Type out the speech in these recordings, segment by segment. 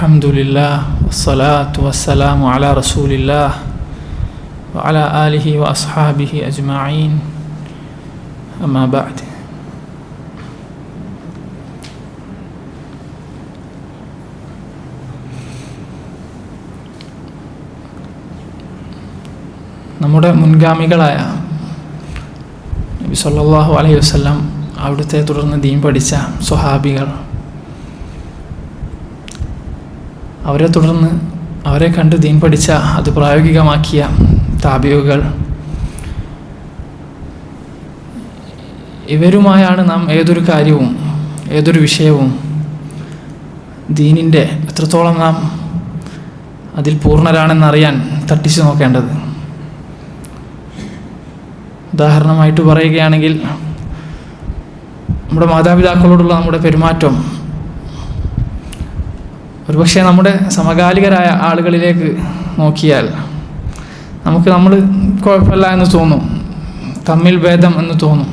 Alhamdulillah, wassalatu wassalamu ala rasulillah wa ala alihi wa ashabihi ajma'in. Amma ba'd. നമ്മുടെ മുൻഗാമികളായ നബി സല്ലല്ലാഹു അലൈഹി വസല്ലം, അവിടുത്തെ തുടർന്ന് ദീൻ പഠിച്ച സ്വഹാബികൾ, അവരെ തുടർന്ന് അവരെ കണ്ട് ദീൻ പഠിച്ച അത് പ്രായോഗികമാക്കിയ താബിഉകൾ, ഇവരുമായാണ് നാം ഏതൊരു കാര്യവും ഏതൊരു വിഷയവും ദീനിൻ്റെ എത്രത്തോളം നാം അതിൽ പൂർണ്ണരാണെന്നറിയാൻ തട്ടിച്ചു നോക്കേണ്ടത്. ഉദാഹരണമായിട്ട് പറയുകയാണെങ്കിൽ, നമ്മുടെ മാതാപിതാക്കളോടുള്ള നമ്മുടെ പെരുമാറ്റം ഒരുപക്ഷെ നമ്മുടെ സമകാലികരായ ആളുകളിലേക്ക് നോക്കിയാൽ നമ്മൾ കുഴപ്പമില്ല എന്ന് തോന്നും, തമ്മിൽ ഭേദം എന്ന് തോന്നും.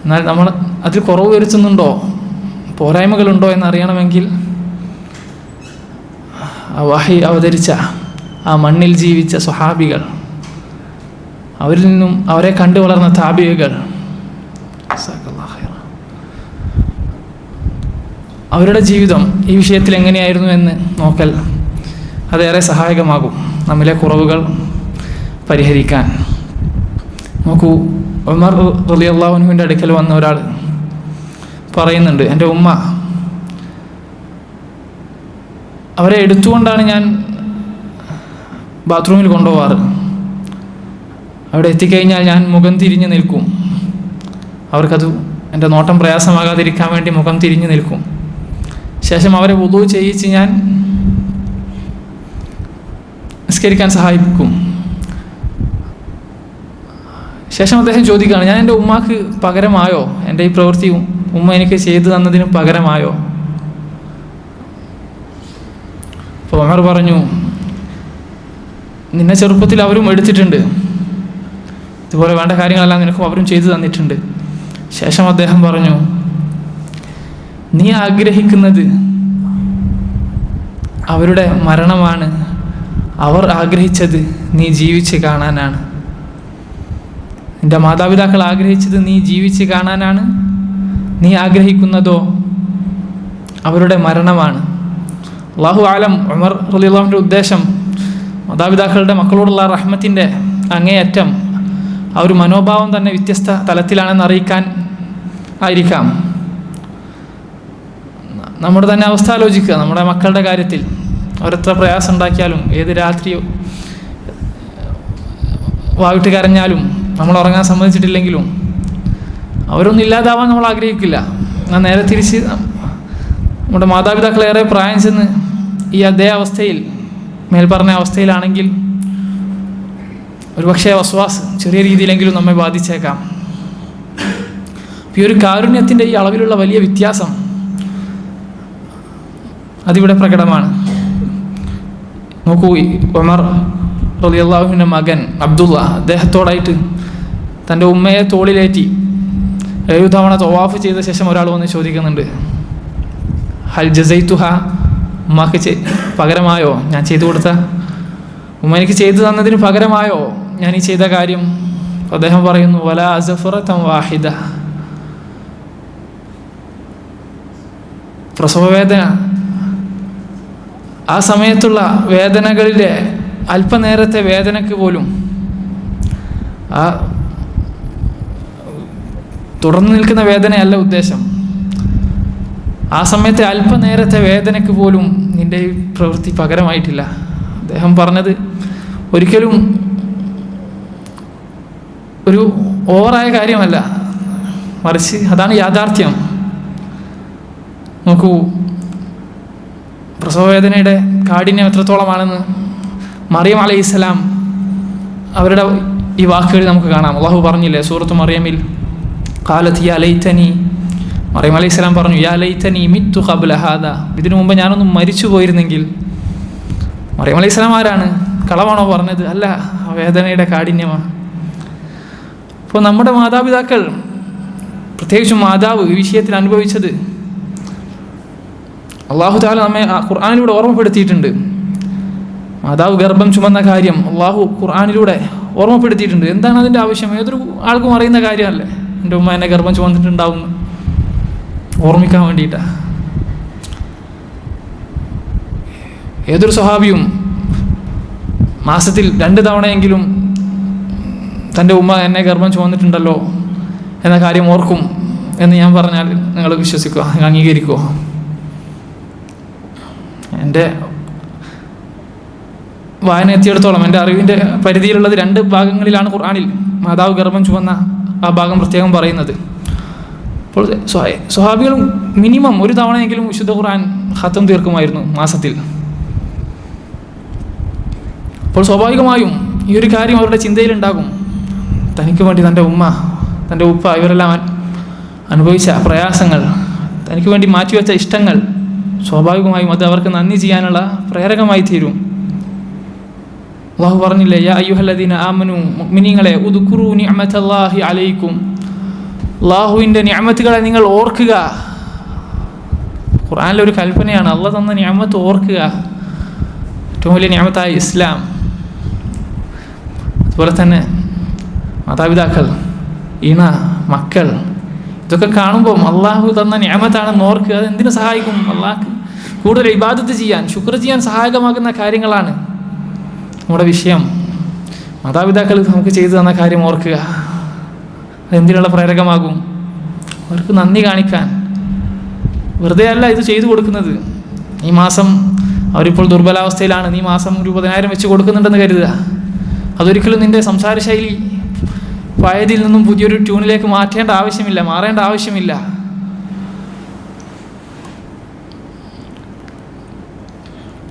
എന്നാൽ നമ്മൾ അതിൽ കുറവ് വരുത്തുന്നുണ്ടോ, പോരായ്മകളുണ്ടോ എന്നറിയണമെങ്കിൽ ആ വഹി അവതരിച്ച ആ മണ്ണിൽ ജീവിച്ച സ്വഹാബികൾ, അവരിൽ നിന്നും അവരെ കണ്ടു വളർന്ന താബിഉകൾ, അവരുടെ ജീവിതം ഈ വിഷയത്തിൽ എങ്ങനെയായിരുന്നു എന്ന് നോക്കൽ അതേറെ സഹായകമാകും നമ്മിലെ കുറവുകൾ പരിഹരിക്കാൻ. നോക്കൂ, ഉമർ റളിയല്ലാഹു അൻഹുവിൻ്റെ അടുക്കൽ വന്ന ഒരാൾ പറയുന്നുണ്ട്, എൻ്റെ ഉമ്മ അവരെ എടുത്തുകൊണ്ടാണ് ഞാൻ ബാത്റൂമിൽ കൊണ്ടുപോകാറ്. അവിടെ എത്തിക്കഴിഞ്ഞാൽ ഞാൻ മുഖം തിരിഞ്ഞ് നിൽക്കും. അവർക്കത് എൻ്റെ നോട്ടം പ്രയാസമാകാതിരിക്കാൻ വേണ്ടി മുഖം തിരിഞ്ഞ് നിൽക്കും. ശേഷം അവരെ വുളൂ ചെയ്യിച്ച് ഞാൻ നിസ്കരിക്കാൻ സഹായിക്കും. ശേഷം അദ്ദേഹം ചോദിക്കുകയാണ്, ഞാൻ എൻ്റെ ഉമ്മാക്ക് പകരമായോ? എൻ്റെ ഈ പ്രവൃത്തി ഉമ്മ എനിക്ക് ചെയ്തു തന്നതിന് പകരമായോ? അപ്പോൾ ഉമർ പറഞ്ഞു, നിന്നെ ചെറുപ്പത്തിൽ അവരും എടുത്തിട്ടുണ്ട്, ഇതുപോലെ വേണ്ട കാര്യങ്ങളെല്ലാം നിനക്കും അവരും ചെയ്തു തന്നിട്ടുണ്ട്. ശേഷം അദ്ദേഹം പറഞ്ഞു, നീ ആഗ്രഹിക്കുന്നത് അവരുടെ മരണമാണ്, അവർ ആഗ്രഹിച്ചത് നീ ജീവിച്ച് കാണാനാണ്. നിന്റെ മാതാപിതാക്കൾ ആഗ്രഹിച്ചത് നീ ജീവിച്ച് കാണാനാണ്, നീ ആഗ്രഹിക്കുന്നതോ അവരുടെ മരണമാണ്. അല്ലാഹു ആലം, ഉമർ റളിയല്ലാഹുവിൻ്റെ ഉദ്ദേശം മാതാപിതാക്കളുടെ മക്കളോടുള്ള റഹ്മത്തിൻ്റെ അങ്ങേയറ്റം ആ ഒരു മനോഭാവം തന്നെ വ്യത്യസ്ത തലത്തിലാണെന്ന് അറിയിക്കാൻ ആയിരിക്കാം. നമ്മുടെ തന്നെ അവസ്ഥ ആലോചിക്കുക. നമ്മുടെ മക്കളുടെ കാര്യത്തിൽ അവരെത്ര പ്രയാസം ഉണ്ടാക്കിയാലും, ഏത് രാത്രി വാവിട്ട് കരഞ്ഞാലും, നമ്മൾ ഉറങ്ങാൻ സമ്മതിച്ചിട്ടില്ലെങ്കിലും അവരൊന്നും ഇല്ലാതാവാൻ നമ്മൾ ആഗ്രഹിക്കില്ല. എന്നാൽ നേരെ തിരിച്ച് നമ്മുടെ മാതാപിതാക്കളേറെ പ്രായം ചെന്ന് ഈ അതേ അവസ്ഥയിൽ, മേൽപ്പറഞ്ഞ അവസ്ഥയിലാണെങ്കിൽ ഒരുപക്ഷെ വസ്വാസ് ചെറിയ രീതിയിലെങ്കിലും നമ്മെ ബാധിച്ചേക്കാം. ഈ ഒരു കാരുണ്യത്തിൻ്റെ ഈ അളവിലുള്ള വലിയ വ്യത്യാസം അതിവിടെ പ്രകടമാണ്. നോക്കൂ, ഉമർ റളിയല്ലാഹുവിൻ്റെ മകൻ അബ്ദുള്ള, അദ്ദേഹത്തോടായിട്ട് തൻ്റെ ഉമ്മയെ തോളിലേറ്റി 7 തവണ തവാഫ് ചെയ്ത ശേഷം ഒരാൾ വന്ന് ചോദിക്കുന്നുണ്ട്, ഹൽ ജസൈതുഹ, ഉമ്മക്ക് പകരമായോ ഞാൻ ചെയ്തു കൊടുത്ത, ഉമ്മ എനിക്ക് ചെയ്തു തന്നതിന് പകരമായോ ഞാൻ ഈ ചെയ്ത കാര്യം? അദ്ദേഹം പറയുന്നു, വലാ അസഫറതൻ വാഹിദ, പ്രസവവേദന, ആ സമയത്തുള്ള വേദനകളിലെ അല്പനേരത്തെ വേദനയ്ക്ക് പോലും, ആ തുടർന്ന് നിൽക്കുന്ന വേദനയല്ല ഉദ്ദേശം, ആ സമയത്തെ അല്പനേരത്തെ വേദനയ്ക്ക് പോലും നിൻ്റെ ഈ പ്രവൃത്തി പകരമായിട്ടില്ല. അദ്ദേഹം പറഞ്ഞത് ഒരിക്കലും ഒരു ഓവറായ കാര്യമല്ല, മറിച്ച് അതാണ് യാഥാർത്ഥ്യം. നോക്കൂ, പ്രസവവേദനയുടെ കാഠിന്യം എത്രത്തോളമാണെന്ന് മറിയം അലൈഹിസ്സലാം അവരുടെ ഈ വാക്കുകളിൽ നമുക്ക് കാണാം. അല്ലാഹു പറഞ്ഞില്ലേ സൂറത്ത് മറിയമിൽ, ഖാലത് യാ ലൈതനി, മറിയം അലൈഹിസ്സലാം പറഞ്ഞു, യാ ലൈതനി മിത്തു ഖബ്ല ഹാദാ, ഇതിനു മുമ്പ് ഞാനൊന്നും മരിച്ചു പോയിരുന്നെങ്കിൽ. മറിയം അലൈഹിസ്സലാം ആരാണ്? കളവാണോ പറഞ്ഞത്? അല്ല, ആ വേദനയുടെ കാഠിന്യമാണ്. അപ്പോൾ നമ്മുടെ മാതാപിതാക്കൾ, പ്രത്യേകിച്ചും മാതാവ് ഈ വിഷയത്തിൽ അനുഭവിച്ചത് അള്ളാഹു തആല നമ്മെ ഖുർആനിലൂടെ ഓർമ്മപ്പെടുത്തിയിട്ടുണ്ട്. മാതാവ് ഗർഭം ചുമന്ന കാര്യം അള്ളാഹു ഖുർആനിലൂടെ ഓർമ്മപ്പെടുത്തിയിട്ടുണ്ട്. എന്താണ് അതിൻ്റെ ആവശ്യം? ഏതൊരു ആൾക്കും അറിയുന്ന കാര്യമല്ലേ, എൻ്റെ ഉമ്മ എന്നെ ഗർഭം ചുമന്നിട്ടുണ്ടാവും, ഓർമ്മിക്കാൻ വേണ്ടിയിട്ടാണ്. ഏതൊരു സ്വഹാബിയും മാസത്തിൽ 2 തവണയെങ്കിലും തൻ്റെ ഉമ്മ എന്നെ ഗർഭം ചുമന്നിട്ടുണ്ടല്ലോ എന്ന കാര്യം ഓർക്കും എന്ന് ഞാൻ പറഞ്ഞാൽ നിങ്ങൾ വിശ്വസിക്കുക, അംഗീകരിക്കുമോ? എൻ്റെ വായന എത്തിയിടത്തോളം എൻ്റെ അറിവിൻ്റെ പരിധിയിലുള്ളത് 2 ഭാഗങ്ങളിലാണ് ഖുർആനിൽ മാതാവ് ഗർഭം ചുമന്ന ആ ഭാഗം പ്രത്യേകം പറയുന്നത്. അപ്പോൾ സ്വഹാബികൾ മിനിമം 1 തവണയെങ്കിലും വിശുദ്ധ ഖുർആൻ ഖത്തം തീർക്കുമായിരുന്നു മാസത്തിൽ. അപ്പോൾ സ്വാഭാവികമായും ഈ ഒരു കാര്യം അവരുടെ ചിന്തയിലുണ്ടാകും. തനിക്ക് വേണ്ടി തൻ്റെ ഉമ്മ, തൻ്റെ ഉപ്പ ഇവരെല്ലാം അനുഭവിച്ച പ്രയാസങ്ങൾ, തനിക്ക് വേണ്ടി മാറ്റിവെച്ച ഇഷ്ടങ്ങൾ, സ്വാഭാവികമായും അത് അവർക്ക് നന്ദി ചെയ്യാനുള്ള പ്രേരകമായി തീരും. അല്ലാഹു പറഞ്ഞില്ലേ, യാ അയ്യുഹല്ലദീന ആമനു, മുഅ്മിനീങ്ങളെ, ഉദ്കുറൂ നിഅമതല്ലാഹി അലൈക്കും, അല്ലാഹുവിൻ്റെ നിഅമത്തുകളെ നിങ്ങൾ ഓർക്കുക. ഖുർആനിലെ ഒരു കൽപ്പനയാണ്, അല്ലാഹു തന്ന നിഅമത്ത് ഓർക്കുക. ഏറ്റവും വലിയ നിഅമത്തായ ഇസ്ലാം. അതുപോലെ തന്നെ മാതാപിതാക്കൾ, ഇണ, മക്കൾ, ഇതൊക്കെ കാണുമ്പം അള്ളാഹു തന്ന നിഅമത്താണെന്ന് ഓർക്കുക. അത് എന്തിനു സഹായിക്കും? അള്ളാഹ്ക്ക് കൂടുതൽ ഇബാദത്ത് ചെയ്യാൻ, ശുക്ർ ചെയ്യാൻ സഹായകമാകുന്ന കാര്യങ്ങളാണ് നമ്മുടെ വിഷയം. മാതാപിതാക്കൾ നമുക്ക് ചെയ്തു തന്ന കാര്യം ഓർക്കുക. അതെന്തിനുള്ള പ്രേരകമാകും? അവർക്ക് നന്ദി കാണിക്കാൻ. വെറുതെ അല്ല ഇത് ചെയ്തു കൊടുക്കുന്നത്. ഈ മാസം അവരിപ്പോൾ ദുർബലാവസ്ഥയിലാണ്, നീ മാസം 20,000 വെച്ച് കൊടുക്കുന്നുണ്ടെന്ന് കരുതുക. അതൊരിക്കലും നിൻ്റെ സംസാര ശൈലി പഴയതിൽ നിന്നും പുതിയൊരു ട്യൂണിലേക്ക് മാറേണ്ട ആവശ്യമില്ല.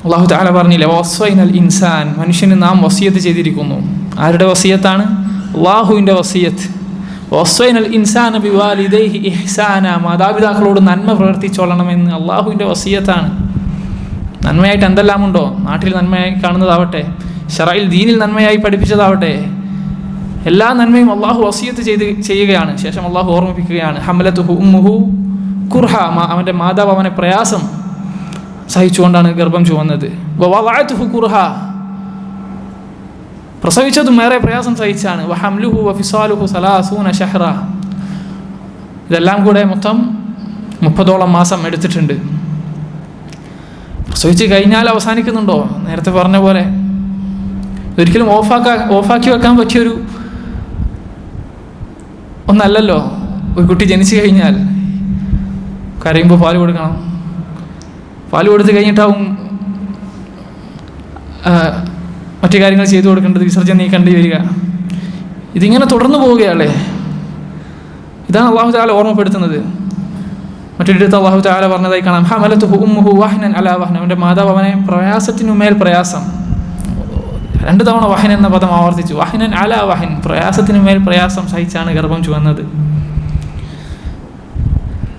അല്ലാഹു തആല പറഞ്ഞില്ലേ, വസ്വൈനൽ ഇൻസാൻ, മനുഷ്യന് നാം വസിയത്ത് ചെയ്തിരിക്കുന്നു. ആരുടെ വസിയത്താണ്? അല്ലാഹുവിൻ്റെ വസിയത്ത്. വസ്വൈനൽ ഇൻസാന ബിവാലിദൈഹി ഇഹ്സാന, മാതാപിതാക്കളോട് നന്മ പ്രവർത്തിച്ചോളണമെന്ന് അല്ലാഹുവിൻ്റെ വസിയത്താണ്. നന്മയായിട്ട് എന്തെല്ലാം ഉണ്ടോ, നാട്ടിൽ നന്മയായി കാണുന്നതാവട്ടെ, ശറഇൽ ദീനിൽ നന്മയായി പഠിപ്പിച്ചതാവട്ടെ, എല്ലാ നന്മയും അള്ളാഹു വസിയത്ത് ചെയ്യുകയാണ്. ശേഷം അള്ളാഹു ഓർമ്മിപ്പിക്കുകയാണ്, ഹമലതുഹു ഉമ്മുഹു കുർഹ, അവൻ്റെ മാതാവ് അവനെ പ്രയാസം സഹിച്ചുകൊണ്ടാണ് ഗർഭം ചുമന്നത്. വവളഅതുഹു കുർഹ, പ്രസവിച്ചതും ഏറെ പ്രയാസം സഹിച്ചാണ്. വഹംലുഹു വഫിസാലുഹു 30 ശഹ്റ, ഇതെല്ലാം കൂടെ മൊത്തം 30ഓളം മാസം എടുത്തിട്ടുണ്ട്. പ്രസവിച്ച് കഴിഞ്ഞാൽ അവസാനിക്കുന്നുണ്ടോ? നേരത്തെ പറഞ്ഞ പോലെ ഒരിക്കലും ഓഫാക്കി വെക്കാൻ പറ്റിയൊരു ഒന്നല്ലല്ലോ. ഒരു കുട്ടി ജനിച്ചു കഴിഞ്ഞാൽ കരയുമ്പോൾ പാല് കൊടുക്കണം, പാല് കൊടുത്ത് കഴിഞ്ഞിട്ടാവും മറ്റു കാര്യങ്ങൾ ചെയ്തു കൊടുക്കേണ്ടത്, വിസർജനം നീക്കേണ്ടി വരിക. ഇതിങ്ങനെ തുടർന്നു പോവുകയല്ലേ. ഇതാണ് അല്ലാഹു തആല ഓർമ്മപ്പെടുത്തുന്നത്. മറ്റൊരിടത്ത് അല്ലാഹു തആല പറഞ്ഞതായി കാണാം, ഹമലതുഹു ഉമ്മുഹു വഹ്നൻ അലാ വഹ്ൻ, അവൻ്റെ മാതാവ് അവനെ പ്രയാസത്തിനുമേൽ പ്രയാസം. 2 തവണ വഹൻ എന്ന പദം ആവർത്തിച്ചു. വഹ്നൻ അലാ വഹൻ, പ്രയാസത്തിനുമേൽ പ്രയാസം സഹിച്ചാണ് ഗർഭം ചുമന്നത്.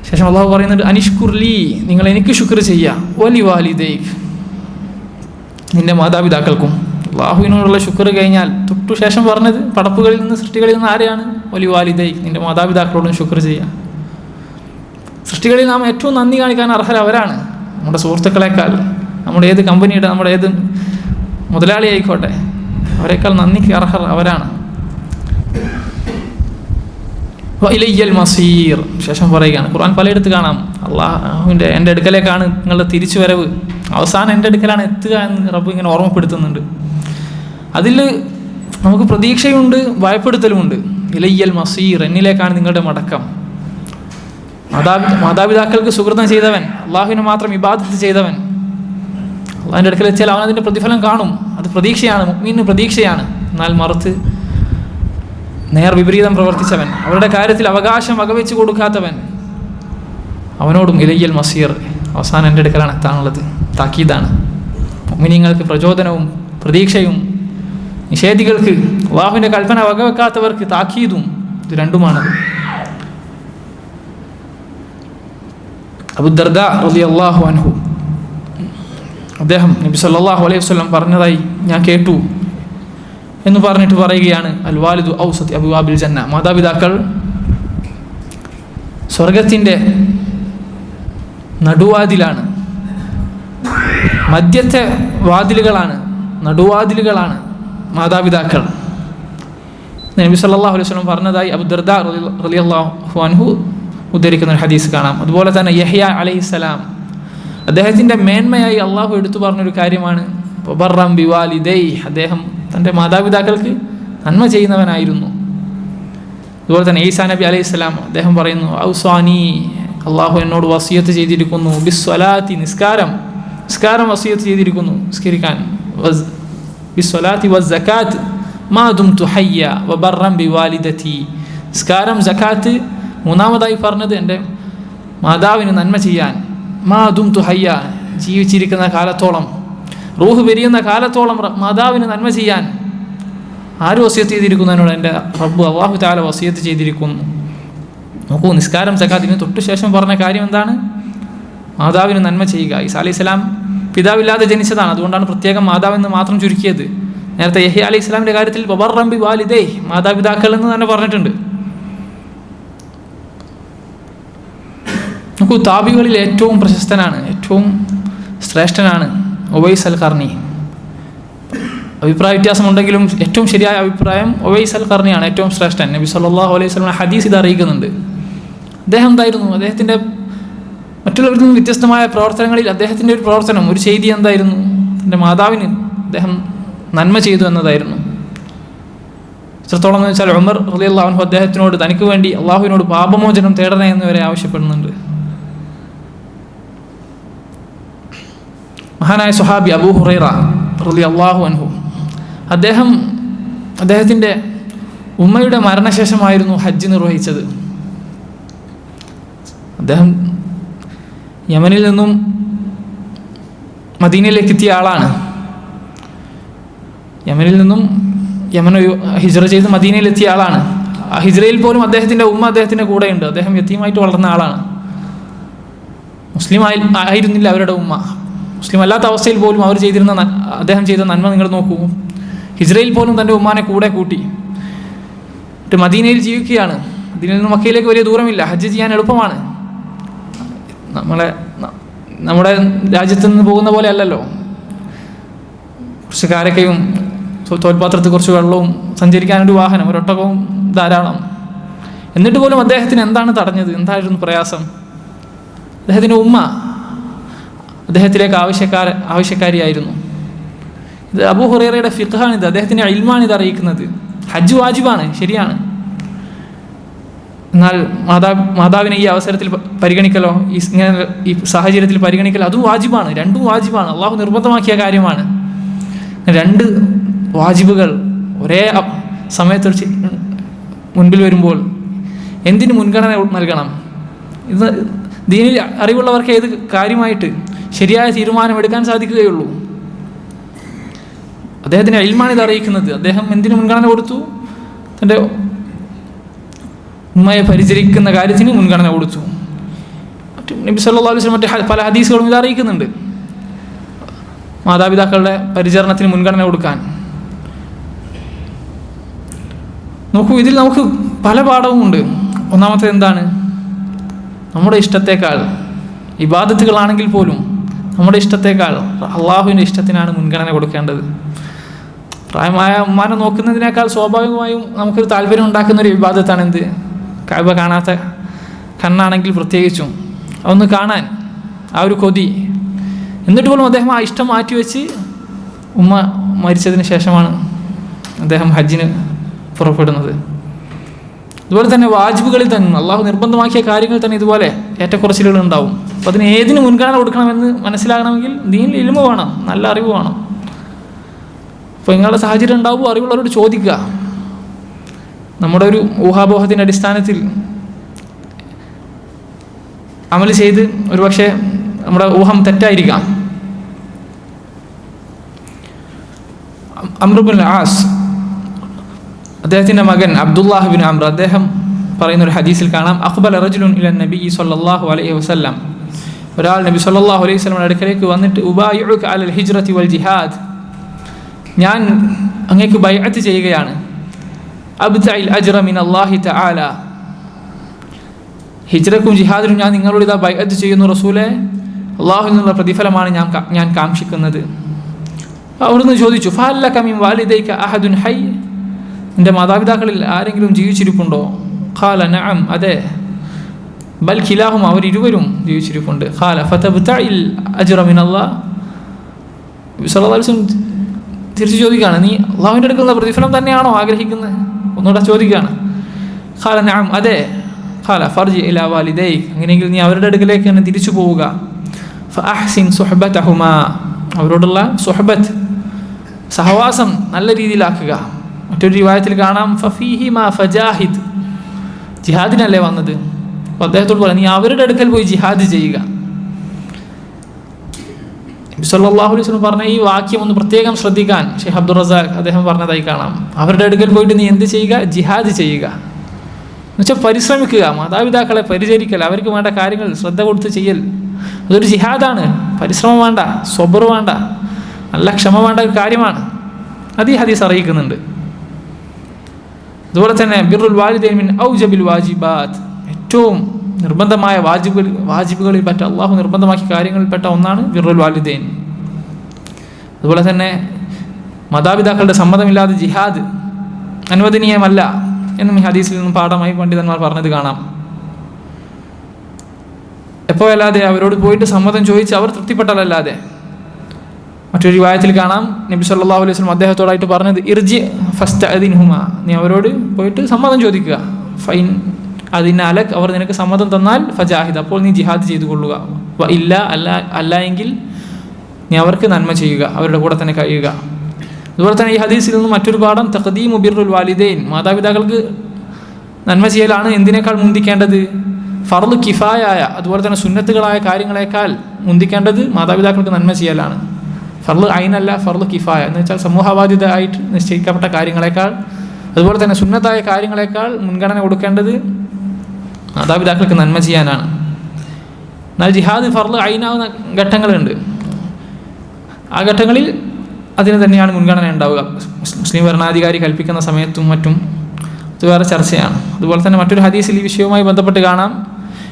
ശേഷം അല്ലാഹു പറയുന്നുണ്ട്, അനിഷ്കുർ ലീ, നിങ്ങൾ എനിക്ക് ശുക്ർ ചെയ്യുക, വലി വാലിദൈക്, നിന്റെ മാതാപിതാക്കൾക്കും. അല്ലാഹുവിനോടുള്ള ശുക്ർ കഴിഞ്ഞാൽ തൊട്ടു ശേഷം പറഞ്ഞത് പടപ്പുകളിൽ നിന്ന്, സൃഷ്ടികളിൽ നിന്ന് ആരെയാണ്? വലി വാലിദൈക്, നിന്റെ മാതാപിതാക്കളോടും ശുക്ർ ചെയ്യുക. സൃഷ്ടികളിൽ നാം ഏറ്റവും നന്ദി കാണിക്കാൻ അർഹർ അവരാണ്. നമ്മുടെ സുഹൃത്തുക്കളെക്കാൾ, നമ്മുടെ ഏത് കമ്പനിയുടെ, നമ്മുടെ ഏത് മുതലാളി ആയിക്കോട്ടെ, അവരെക്കാൾ നന്ദിക്ക് അർഹർ അവരാണ്. ഇലയ്യൽ മസീർ, ശേഷം പറയുകയാണ്. ഖുർആൻ പലയിടത്ത് കാണാം, അള്ളാഹുവിൻ്റെ എൻ്റെ അടുക്കലേക്കാണ് നിങ്ങളുടെ തിരിച്ചു വരവ്, അവസാനം എൻ്റെ അടുക്കലാണ് എത്തുക എന്ന് റബ്ബ് ഇങ്ങനെ ഓർമ്മപ്പെടുത്തുന്നുണ്ട്. അതിൽ നമുക്ക് പ്രതീക്ഷയുണ്ട്, ഭയപ്പെടുത്തലുമുണ്ട്. ഇലയ്യൽ മസീർ, എന്നിലേക്കാണ് നിങ്ങളുടെ മടക്കം. മാതാപിതാക്കൾക്ക് സുഹൃതം ചെയ്തവൻ, അള്ളാഹുവിനെ മാത്രം ഇബാദത്ത് ചെയ്തവൻ, അള്ളാഹിൻ്റെ അടുക്കൽ എത്തിയാൽ അവൻ അതിൻ്റെ പ്രതിഫലം കാണും. അത് പ്രതീക്ഷയാണ്, മുഅ്മിനിന് പ്രതീക്ഷയാണ്. എന്നാൽ മറുത്ത് നേർ വിപരീതം പ്രവർത്തിച്ചവൻ, അവരുടെ കാര്യത്തിൽ അവകാശം വകവെച്ച് കൊടുക്കാത്തവൻ, അവനോടും ഇലയ്യൽ മസീർ, അവസാനം എൻ്റെ അടുക്കലാണ് എത്താനുള്ളത്. താക്കീതാണ്. മുഅ്മിനീങ്ങൾക്ക് പ്രചോദനവും പ്രതീക്ഷയും, നിഷേധികൾക്ക്, അല്ലാഹുവിൻ്റെ കൽപ്പന വകവെക്കാത്തവർക്ക് താക്കീതും, ഇത് രണ്ടുമാണത്. അബൂ ദർദാ റളിയല്ലാഹു അൻഹു, അദ്ദേഹം നബി സല്ലല്ലാഹു അലൈഹി വസല്ലം പറഞ്ഞതായി ഞാൻ കേട്ടു എന്ന് പറഞ്ഞിട്ട് പറയുകയാണ്, അൽ വാലിദു ഔസതി അബ്വാബിൽ ജന്ന, മാതാപിതാക്കൾ സ്വർഗത്തിൻ്റെ നടുവാതിലാണ്, മധ്യത്തെ വാതിലുകളാണ്, നടുവാതിലുകളാണ് മാതാപിതാക്കൾ. നബി സല്ലല്ലാഹു അലൈഹി വസല്ലം പറഞ്ഞതായി അബൂ ദർദാ റളിയല്ലാഹു അൻഹു ഉദ്ധരിക്കുന്ന ഒരു ഹദീസ് കാണാം. അതുപോലെ തന്നെ യഹ്യ അലൈഹിസ്സലാം, അദ്ദേഹത്തിൻ്റെ മേന്മയായി അള്ളാഹു എടുത്തു പറഞ്ഞൊരു കാര്യമാണ് ബർറൻ ബിവാലിദൈഹി, അദ്ദേഹം തൻ്റെ മാതാപിതാക്കൾക്ക് നന്മ ചെയ്യുന്നവനായിരുന്നു. അതുപോലെ തന്നെ ഈസാ നബി അലൈഹിസ്സലാം, അദ്ദേഹം പറയുന്നു ഔസാനി, അള്ളാഹു എന്നോട് വസിയത്ത് ചെയ്തിരിക്കുന്നു ബിസ്വലാത്തി, നിസ്കാരം വസിയത്ത് ചെയ്തിരിക്കുന്നു, നിസ്കരിക്കാൻ, ബിസ്വലാത്തി വസ്സകാത്ത് മാ ദുംതു ഹയ്യ വബർറൻ ബിവാലിദതി, നിസ്കാരം സകാത്ത് മൂന്നാമതായി പറഞ്ഞത് എൻ്റെ മാതാവിന് നന്മ ചെയ്യാൻ, മാ ദുംതു ഹയ്യ, ജീവിച്ചിരിക്കുന്ന കാലത്തോളം, റൂഹ് പിരിയുന്ന കാലത്തോളം മാതാവിന് നന്മ ചെയ്യാൻ ആര് വസിയത്ത് ചെയ്തിരിക്കുന്നു? എന്നോട് എൻ്റെ റബ്ബ് അല്ലാഹു തആല വസിയത്ത് ചെയ്തിരിക്കുന്നു. നോക്കൂ, നിസ്കാരം സകാത്തിന് തൊട്ടു ശേഷം പറഞ്ഞ കാര്യം എന്താണ്? മാതാവിന് നന്മ ചെയ്യുക. ഈസാ അലൈഹിസ്സലാം പിതാവില്ലാതെ ജനിച്ചതാണ്, അതുകൊണ്ടാണ് പ്രത്യേകം മാതാവെന്ന് മാത്രം ചുരുക്കിയത്. നേരത്തെ യഹ്യ അലൈഹിസ്സലാമിൻ്റെ കാര്യത്തിൽ ബർറൻ ബിവാലിദൈഹി, മാതാപിതാക്കൾ എന്ന് തന്നെ പറഞ്ഞിട്ടുണ്ട്. നോക്കൂ, താബികളിൽ ഏറ്റവും പ്രശസ്തനാണ്, ഏറ്റവും ശ്രേഷ്ഠനാണ് ഉവൈസ് അൽ ഖർനി. അഭിപ്രായ വ്യത്യാസമുണ്ടെങ്കിലും ഏറ്റവും ശരിയായ അഭിപ്രായം ഉവൈസ് അൽ ഖർനിയാണ് ഏറ്റവും ശ്രേഷ്ഠൻ. നബി സല്ലല്ലാഹു അലൈഹി വസല്ലം ഹദീസ് ഇത് അറിയിക്കുന്നുണ്ട്. അദ്ദേഹം എന്തായിരുന്നു? അദ്ദേഹത്തിൻ്റെ മറ്റുള്ളവരിൽ നിന്നും വ്യത്യസ്തമായ പ്രവർത്തനങ്ങളിൽ അദ്ദേഹത്തിൻ്റെ ഒരു പ്രവർത്തനം, ഒരു ചെയ്തി എന്തായിരുന്നു? തൻ്റെ മാതാവിന് അദ്ദേഹം നന്മ ചെയ്തു എന്നതായിരുന്നു. എത്രത്തോളം എന്ന് വെച്ചാൽ ഉമർ റളിയല്ലാഹു അൻഹു അദ്ദേഹത്തിനോട് തനിക്ക് വേണ്ടി അള്ളാഹുവിനോട് പാപമോചനം തേടണേ എന്ന് വരെ ആവശ്യപ്പെടുന്നുണ്ട്. മഹാനായ സ്വഹാബി അബൂ ഹുറൈറ റളിയല്ലാഹു അൻഹു, അദ്ദേഹത്തിൻ്റെ ഉമ്മയുടെ മരണശേഷമായിരുന്നു ഹജ്ജ് നിർവഹിച്ചത്. അദ്ദേഹം യമനിൽ നിന്നും മദീനയിലേക്ക് എത്തിയ ആളാണ്. യമൻ ഹിജ്റ ചെയ്ത് മദീനയിലെത്തിയ ആളാണ്. ആ ഹിജ്റയിൽ പോലും അദ്ദേഹത്തിൻ്റെ ഉമ്മ അദ്ദേഹത്തിൻ്റെ കൂടെയുണ്ട്. അദ്ദേഹം യതീമായിട്ട് വളർന്ന ആളാണ്. മുസ്ലിം ആയിരുന്നില്ല അവരുടെ ഉമ്മ. മുസ്ലിം അല്ലാത്ത അവസ്ഥയിൽ പോലും അദ്ദേഹം ചെയ്ത നന്മ നിങ്ങൾ നോക്കൂ. ഹിജ്റയിൽ പോലും തൻ്റെ ഉമ്മാനെ കൂടെ കൂട്ടി മദീനയിൽ ജീവിക്കുകയാണ്. മദീനയിൽ നിന്ന് മക്കയിലേക്ക് വലിയ ദൂരമില്ല, ഹജ്ജ് ചെയ്യാൻ എളുപ്പമാണ്. നമ്മുടെ രാജ്യത്ത് നിന്ന് പോകുന്ന പോലെ അല്ലല്ലോ. കുറച്ച് കാരക്കയും തോൽപാത്രത്തിൽ കുറച്ച് വെള്ളവും സഞ്ചരിക്കാനൊരു വാഹനം, ഒരൊട്ടകവും ധാരാളം. എന്നിട്ട് പോലും അദ്ദേഹത്തിന് എന്താണ് തടഞ്ഞത്? എന്തായിരുന്നു പ്രയാസം? അദ്ദേഹത്തിൻ്റെ ഉമ്മ അദ്ദേഹത്തിലേക്ക് ആവശ്യക്കാരിയായിരുന്നു. ഇത് അബൂ ഹുറൈറയുടെ ഫിഖ്ഹാണിത്, അദ്ദേഹത്തിൻ്റെ ഇൽമാണിത് അറിയിക്കുന്നത്. ഹജ്ജ് വാജിബാണ്, ശരിയാണ്. എന്നാൽ മാതാവിനെ ഈ അവസരത്തിൽ പരിഗണിക്കലോ, ഈ സാഹചര്യത്തിൽ പരിഗണിക്കലോ അതും വാജിബാണ്. രണ്ടും വാജിബാണ്, അള്ളാഹു നിർബന്ധമാക്കിയ കാര്യമാണ്. രണ്ട് വാജിബുകൾ ഒരേ സമയത്ത് മുൻപിൽ വരുമ്പോൾ എന്തിന് മുൻഗണന നൽകണം? ഇത് ദീനിൽ അറിവുള്ളവർക്ക് ഏത് കാര്യമായിട്ട് ശരിയായ തീരുമാനമെടുക്കാൻ സാധിക്കുകയുള്ളൂ. അദ്ദേഹത്തിൻ്റെ ഇൽമാണിത് അറിയിക്കുന്നത്. അദ്ദേഹം എന്തിന് മുൻഗണന കൊടുത്തു? തൻ്റെ ഉമ്മയെ പരിചരിക്കുന്ന കാര്യത്തിന് മുൻഗണന കൊടുത്തു. നബി സല്ലല്ലാഹു അലൈഹി വസല്ലം മറ്റ് പല ഹദീസുകളും ഇത് അറിയിക്കുന്നുണ്ട്, മാതാപിതാക്കളുടെ പരിചരണത്തിന് മുൻഗണന കൊടുക്കാൻ. നോക്കൂ, ഇതിൽ നമുക്ക് പല പാഠവുമുണ്ട്. ഒന്നാമത്തെ എന്താണ്? നമ്മുടെ ഇഷ്ടത്തേക്കാൾ, ഇബാദത്തുകളാണെങ്കിൽ പോലും നമ്മുടെ ഇഷ്ടത്തേക്കാൾ അള്ളാഹുവിൻ്റെ ഇഷ്ടത്തിനാണ് മുൻഗണന കൊടുക്കേണ്ടത്. പ്രായമായ ഉമ്മാനെ നോക്കുന്നതിനേക്കാൾ സ്വാഭാവികമായും നമുക്കൊരു താല്പര്യം ഉണ്ടാക്കുന്നൊരു ഇബാദത്താണ് എന്ത്? കഅബ കാണാത്ത കണ്ണാണെങ്കിൽ പ്രത്യേകിച്ചും അതൊന്ന് കാണാൻ ആ ഒരു കൊതി. എന്നിട്ട് പോലും അദ്ദേഹം ആ ഇഷ്ടം മാറ്റിവെച്ച് ഉമ്മ മരിച്ചതിന് ശേഷമാണ് അദ്ദേഹം ഹജ്ജിന് പുറപ്പെടുന്നത്. അതുപോലെ തന്നെ വാജിബുകളിൽ തന്നെ അള്ളാഹു നിർബന്ധമാക്കിയ കാര്യങ്ങൾ തന്നെ ഇതുപോലെ ഏറ്റക്കുറച്ചിലുകൾ ഉണ്ടാവും. അപ്പോൾ അതിന് ഏതിന് മുൻഗണന കൊടുക്കണമെന്ന് മനസ്സിലാകണമെങ്കിൽ ദീനിൽ ഇൽമു വേണം, നല്ല അറിവ് വേണം. അപ്പോൾ നിങ്ങളുടെ സാഹചര്യം ഉണ്ടാവുമ്പോൾ അറിവുള്ളവരോട് ചോദിക്കുക. നമ്മുടെ ഒരു ഊഹാപോഹത്തിൻ്റെ അടിസ്ഥാനത്തിൽ അമൽ ചെയ്ത് ഒരുപക്ഷെ നമ്മുടെ ഊഹം തെറ്റായിരിക്കാം. അംർ ഇബ്നുൽ ആസ്, അദ്ദേഹത്തിൻ്റെ മകൻ അബ്ദുല്ലാഹ് ബിൻ അംർ, അദ്ദേഹം പറയുന്നൊരു ഹദീസിൽ കാണാം, അഖ്ബല റജുലുൻ ഇല നബി സല്ലല്ലാഹു അലൈഹി വസല്ലം, ഒരാൾ നബി സല്ലല്ലാഹു അലൈഹി വസല്ലമയുടെ അടുക്കലേക്ക് വന്നിട്ട്, ഉബായിഉക അലൽ ഹിജ്റതി വൽ ജിഹാദ്, ഞാൻ അങ്ങേക്ക് ബൈഅത്ത് ചെയ്യുകയാണ്, അബ്തഇൽ അജ്റ മിൻ അല്ലാഹി തആല, ഹിജ്റക്കും ജിഹാദിനും ഞാൻ നിങ്ങളോട് ഇതാ ബൈഅത്ത് ചെയ്യുന്നു റസൂലേ, അള്ളാഹുവിൽ നിന്നുള്ള പ്രതിഫലമാണ് ഞാൻ കാക്ഷിക്കുന്നത്. അവിടുന്ന് ചോദിച്ചു, ഫഅല്ലക മിൻ വാലിദൈക അഹദുൻ ഹൈ, നിൻ്റെ മാതാപിതാക്കളിൽ ആരെങ്കിലും ജീവിച്ചിരിപ്പുണ്ടോ? ഖാല നഅം, അതെ. ബൽ കിലാഹും, അവരിരുവരും ജീവിച്ചിരിപ്പുണ്ട്. ഖാല ഫതബ്തഇൽ അജ്റ മിനല്ലാഹ്, സല്ലല്ലാഹു അലൈഹി വസല്ലം തിരിച്ചു ചോദിക്കുകയാണ്, നീ അള്ളാഹുവിൻ്റെ അടുക്കലുള്ള പ്രതിഫലം തന്നെയാണോ ആഗ്രഹിക്കുന്നത്? ഒന്നുകൂടെ ചോദിക്കുകയാണ്. ഖാല നഅം, അതെ. ഖാല ഫർജി ഇലാ വാലിദൈക്, അങ്ങനെയെങ്കിൽ നീ അവരുടെ അടുക്കലേക്ക് തന്നെ തിരിച്ചു പോവുക. ഫഅഹ്സിൻ സുഹ്ബതഹുമാ, അവരോടുള്ള സുഹബത്ത്, സഹവാസം നല്ല രീതിയിലാക്കുക. മറ്റൊരു റിവായത്തിൽ കാണാം ഫഫീഹിമാ ഫജാഹിദ്, ജിഹാദിനല്ലേ വന്നത്. അപ്പോൾ അദ്ദേഹത്തോട് പറയാം, നീ അവരുടെ അടുക്കൽ പോയി ജിഹാദ് ചെയ്യുക. നബി സല്ലല്ലാഹു അലൈഹി വസല്ലം പറഞ്ഞ ഈ വാക്യം ഒന്ന് പ്രത്യേകം ശ്രദ്ധിക്കാൻ ഷെയ്ഖ് അബ്ദുർ റസാഖ് അദ്ദേഹം പറഞ്ഞതായി കാണാം. അവരുടെ അടുക്കൽ പോയിട്ട് നീ എന്ത് ചെയ്യുക? ജിഹാദ് ചെയ്യുക. എന്നുവെച്ചാൽ പരിശ്രമിക്കുക, മാതാപിതാക്കളെ പരിചരിക്കൽ, അവർക്ക് വേണ്ട കാര്യങ്ങൾ ശ്രദ്ധ കൊടുത്ത് ചെയ്യൽ, അതൊരു ജിഹാദാണ്. പരിശ്രമം വേണ്ട, സ്വബർ വേണ്ട, നല്ല ക്ഷമ വേണ്ട ഒരു കാര്യമാണ്. അത് ഈ ഹദീസ് അറിയിക്കുന്നുണ്ട്. അതുപോലെ തന്നെ ബിർറുൽ വാലിദൈൻ മിൻ ഔജബിൽ വാജിബാത്ത്, ഏറ്റവും നിർബന്ധമായ വാജിബുകളിൽപ്പെട്ട, അള്ളാഹു നിർബന്ധമാക്കിയ കാര്യങ്ങളിൽപ്പെട്ട ഒന്നാണ് ബിർറുൽ വാലിദൈൻ. അതുപോലെ തന്നെ മാതാപിതാക്കളുടെ സമ്മതമില്ലാതെ ജിഹാദ് അനുവദനീയമല്ല എന്നും ഈ ഹദീസിൽ നിന്നും പാഠമായി പണ്ഡിതന്മാർ പറഞ്ഞത് കാണാം. എപ്പോഴല്ലാതെ അവരോട് പോയിട്ട് സമ്മതം ചോദിച്ച് അവർ തൃപ്തിപ്പെട്ടാലല്ലാതെ. മറ്റൊരു റിവായത്തിൽ കാണാം നബി സല്ലല്ലാഹു അലൈഹി വസല്ലം അദ്ദേഹത്തോടായിട്ട് പറഞ്ഞത്, ഇർജി ഫസ്തഅദിൻഹുമാ, നീ അവരോട് പോയിട്ട് സമ്മതം ചോദിക്കുക. ഫൈൻ അതിനാലക്, അവർ നിനക്ക് സമ്മതം തന്നാൽ ഫജാഹിദ്, അപ്പോൾ നീ ജിഹാദ് ചെയ്തു കൊള്ളുക. ഇല്ല, അല്ല എങ്കിൽ നീ അവർക്ക് നന്മ ചെയ്യുക, അവരുടെ കൂടെ തന്നെ കഴിയുക. അതുപോലെ തന്നെ ഈ ഹദീസിൽ നിന്നും മറ്റൊരു പാഠം തഖദീമു ബിർറുൽ വാലിദൈൻ, മാതാപിതാക്കൾക്ക് നന്മ ചെയ്യലാണ് എന്തിനേക്കാൾ മുന്തിക്കേണ്ടത്? ഫർള് കിഫായായ, അതുപോലെ തന്നെ സുന്നത്തുകളായ കാര്യങ്ങളെക്കാൾ മുന്തിക്കേണ്ടത് മാതാപിതാക്കൾക്ക് നന്മ ചെയ്യലാണ്. ഫർള് ഐനല്ല, ഫർള് കിഫായ എന്ന് വെച്ചാൽ സമൂഹബാധ്യത ആയിട്ട് നിശ്ചയിക്കപ്പെട്ട കാര്യങ്ങളെക്കാൾ, അതുപോലെ തന്നെ സുന്നത്തായ കാര്യങ്ങളെക്കാൾ മുൻഗണന കൊടുക്കേണ്ടത് മാതാപിതാക്കൾക്ക് നന്മ ചെയ്യാനാണ്. എന്നാൽ ജിഹാദ് ഫർള് ഐനാവുന്ന ഘട്ടങ്ങളുണ്ട്. ആ ഘട്ടങ്ങളിൽ അതിന് തന്നെയാണ് മുൻഗണന ഉണ്ടാവുക. മുസ്ലിം ഭരണാധികാരി കൽപ്പിക്കുന്ന സമയത്തും മറ്റും അത് വേറെ ചർച്ചയാണ്. അതുപോലെ തന്നെ മറ്റൊരു ഹദീസിൽ ഈ വിഷയവുമായി ബന്ധപ്പെട്ട് കാണാം,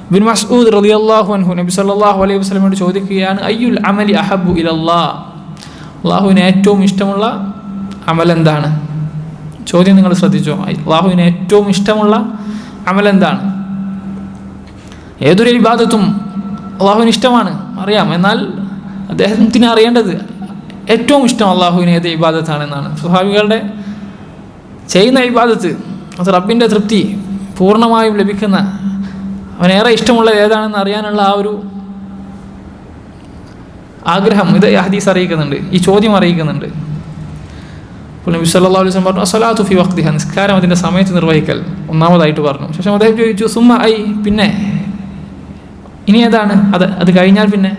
ഇബ്നു മസ്ഊദ് റളിയല്ലാഹു അൻഹു നബി സല്ലല്ലാഹു അലൈഹി വസല്ലമയോട് ചോദിക്കുകയാണ്, അയ്യുൽ അമലി അഹബ്ബു ഇലല്ലാഹ്, അള്ളാഹുവിന് ഏറ്റവും ഇഷ്ടമുള്ള അമൽ എന്താണ്? ചോദ്യം നിങ്ങൾ ശ്രദ്ധിച്ചോ. അള്ളാഹുവിന് ഏറ്റവും ഇഷ്ടമുള്ള അമൽ എന്താണ്? ഏതൊരു ഇബാദത്തും അള്ളാഹുവിന് ഇഷ്ടമാണ്, അറിയാം. എന്നാൽ അദ്ദേഹത്തിന് അറിയേണ്ടത് ഏറ്റവും ഇഷ്ടം അള്ളാഹുവിന് ഏത് ഇബാദത്താണെന്നാണ്. സ്വഹാബികളുടെ ചെയ്യുന്ന ഇബാദത്ത് അത് റബ്ബിൻ്റെ തൃപ്തി പൂർണ്ണമായും ലഭിക്കുന്ന, അവനേറെ ഇഷ്ടമുള്ളത് ഏതാണെന്ന് അറിയാനുള്ള ആ ഒരു ആഗ്രഹം ഇത് ഹദീസ് അറിയിക്കുന്നുണ്ട്, ഈ ചോദ്യം അറിയിക്കുന്നുണ്ട്. അപ്പോൾ നബി സല്ലല്ലാഹു അലൈഹി വസല്ലം പറഞ്ഞു, അസ്സലാത്തു ഫി വഖ്തിഹ, നിസ്കാരം അതിൻ്റെ സമയത്ത് നിർവഹിക്കൽ ഒന്നാമതായിട്ട് പറഞ്ഞു. ശേഷം അദ്ദേഹം ചോദിച്ചു, സുമ്മ ഐ, പിന്നെ ഇനി ഏതാണ്? അത് കഴിഞ്ഞാൽ പിന്നെ